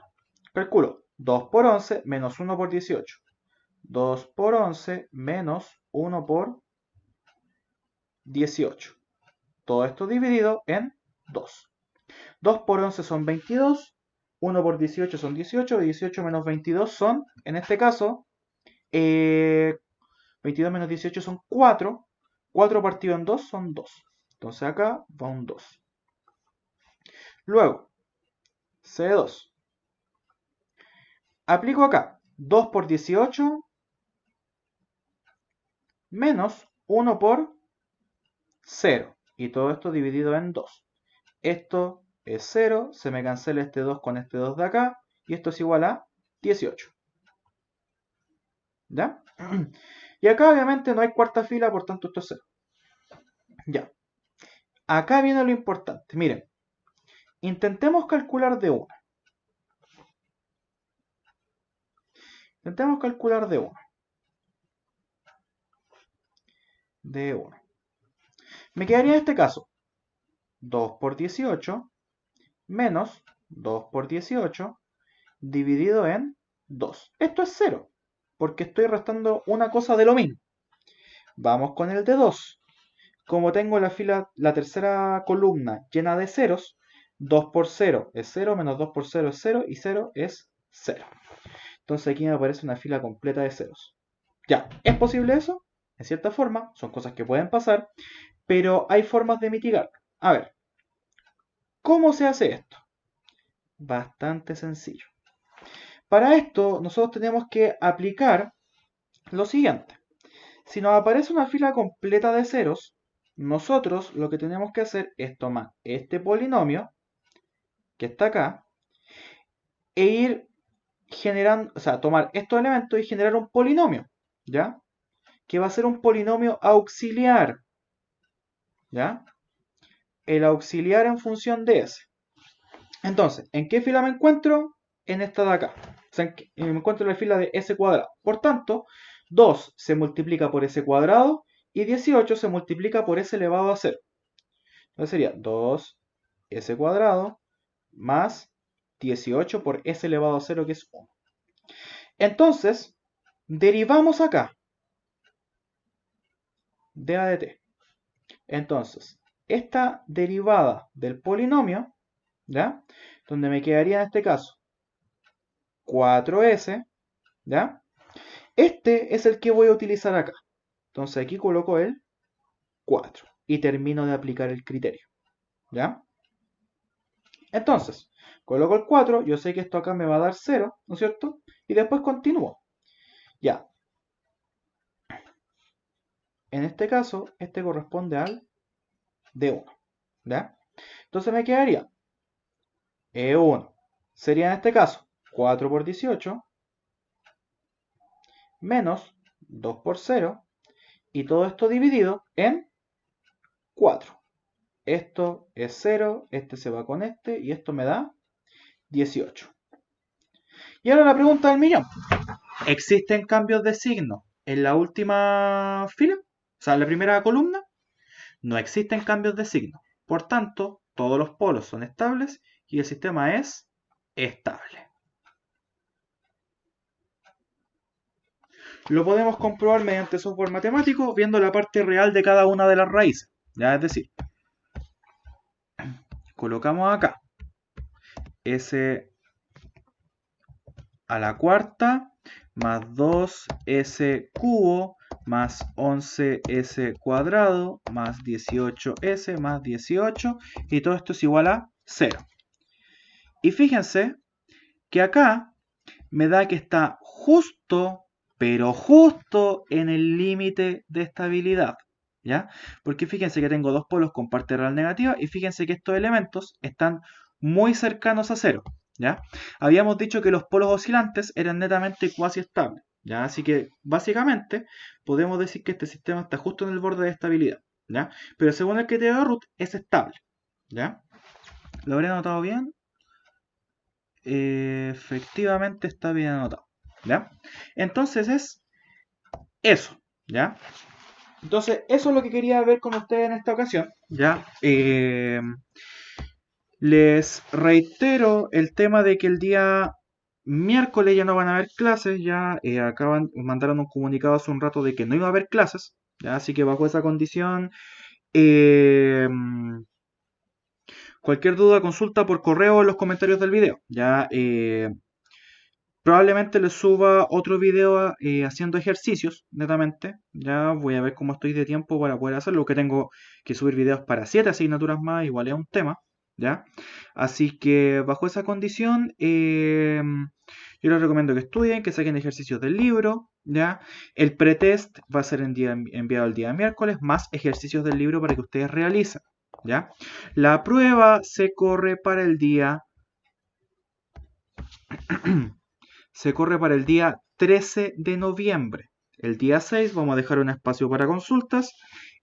Calculo 2 por 11 menos 1 por 18. 2 por 11 menos 1 por 18. Todo esto dividido en 2. 2 por 11 son 22. 1 por 18 son 18. 18 menos 22 son, en este caso, 22 menos 18 son 4. 4 partido en 2 son 2. Entonces acá va un 2. Luego, C2. Aplico acá 2 por 18 menos 1 por 0. Y todo esto dividido en 2. Esto es 0, se me cancela este 2 con este 2 de acá. Y esto es igual a 18. ¿Ya? Y acá obviamente no hay cuarta fila, por tanto esto es 0. Ya. Acá viene lo importante. Miren. Intentemos calcular de 1. Intentemos calcular de 1. De 1. Me quedaría en este caso 2 por 18 menos 2 por 18 dividido en 2. Esto es 0, porque estoy restando una cosa de lo mismo. Vamos con el de 2. Como tengo la tercera columna llena de ceros, 2 por 0 es 0, menos 2 por 0 es 0, y 0 es 0. Entonces aquí me aparece una fila completa de ceros. Ya, ¿es posible eso? En cierta forma, son cosas que pueden pasar, pero hay formas de mitigarlo. A ver, ¿cómo se hace esto? Bastante sencillo. Para esto, nosotros tenemos que aplicar lo siguiente. Si nos aparece una fila completa de ceros, nosotros lo que tenemos que hacer es tomar este polinomio, que está acá, e ir generando, o sea, tomar estos elementos y generar un polinomio, ¿ya? Que va a ser un polinomio auxiliar, ¿ya? El auxiliar en función de ese. Entonces, ¿en qué fila me encuentro? En esta de acá. O sea, me encuentro en la fila de s cuadrado. Por tanto, 2 se multiplica por s cuadrado y 18 se multiplica por s elevado a 0. Entonces sería 2s cuadrado más 18 por s elevado a 0, que es 1. Entonces, derivamos acá de a de t. Entonces, esta derivada del polinomio, ¿ya? Donde me quedaría en este caso 4s, ¿ya? Este es el que voy a utilizar acá. Entonces aquí coloco el 4 y termino de aplicar el criterio, ¿ya? Entonces, coloco el 4, yo sé que esto acá me va a dar 0, ¿no es cierto? Y después continúo. Ya. En este caso, este corresponde al D1, ¿ya? Entonces me quedaría E1. Sería en este caso 4 por 18 menos 2 por 0 y todo esto dividido en 4. Esto es 0, este se va con este y esto me da 18. Y ahora la pregunta del millón. ¿Existen cambios de signo en la última fila? O sea, en la primera columna. No existen cambios de signo. Por tanto, todos los polos son estables y el sistema es estable. Lo podemos comprobar mediante software matemático viendo la parte real de cada una de las raíces. Ya, es decir, colocamos acá s a la cuarta más 2s cubo más 11s cuadrado más 18s más 18 y todo esto es igual a 0. Y fíjense que acá me da que está justo, pero justo en el límite de estabilidad. ¿Ya? Porque fíjense que tengo dos polos con parte real negativa y fíjense que estos elementos están muy cercanos a cero. ¿Ya? Habíamos dicho que los polos oscilantes eran netamente cuasi estables. ¿Ya? Así que básicamente podemos decir que este sistema está justo en el borde de estabilidad. ¿Ya? Pero según el criterio de Root es estable. ¿Ya? ¿Lo habré notado bien? Efectivamente está bien anotado. ¿Ya? Entonces es eso. ¿Ya? Entonces, eso es lo que quería ver con ustedes en esta ocasión. ¿Ya? Les reitero el tema de que el día miércoles ya no van a haber clases. Ya mandaron un comunicado hace un rato de que no iba a haber clases. ¿Ya? Así que bajo esa condición, eh, cualquier duda, consulta por correo en los comentarios del video. Ya, probablemente les suba otro video haciendo ejercicios, netamente. Ya voy a ver cómo estoy de tiempo para poder hacerlo, que tengo que subir videos para 7 asignaturas más, igual es un tema. ¿Ya? Así que bajo esa condición, yo les recomiendo que estudien, que saquen ejercicios del libro. ¿Ya? El pretest va a ser enviado el día miércoles, más ejercicios del libro para que ustedes realicen. ¿Ya? La prueba se corre para el día se corre para el día 13 de noviembre. El día 6 vamos a dejar un espacio para consultas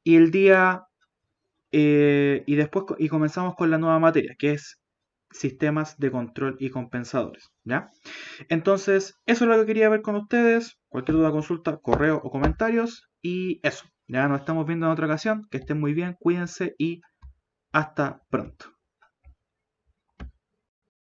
y el día y después comenzamos con la nueva materia, que es sistemas de control y compensadores, ¿ya? Entonces, eso es lo que quería ver con ustedes. Cualquier duda, consulta, correo o comentarios y eso. Ya nos estamos viendo en otra ocasión. Que estén muy bien, cuídense y hasta pronto.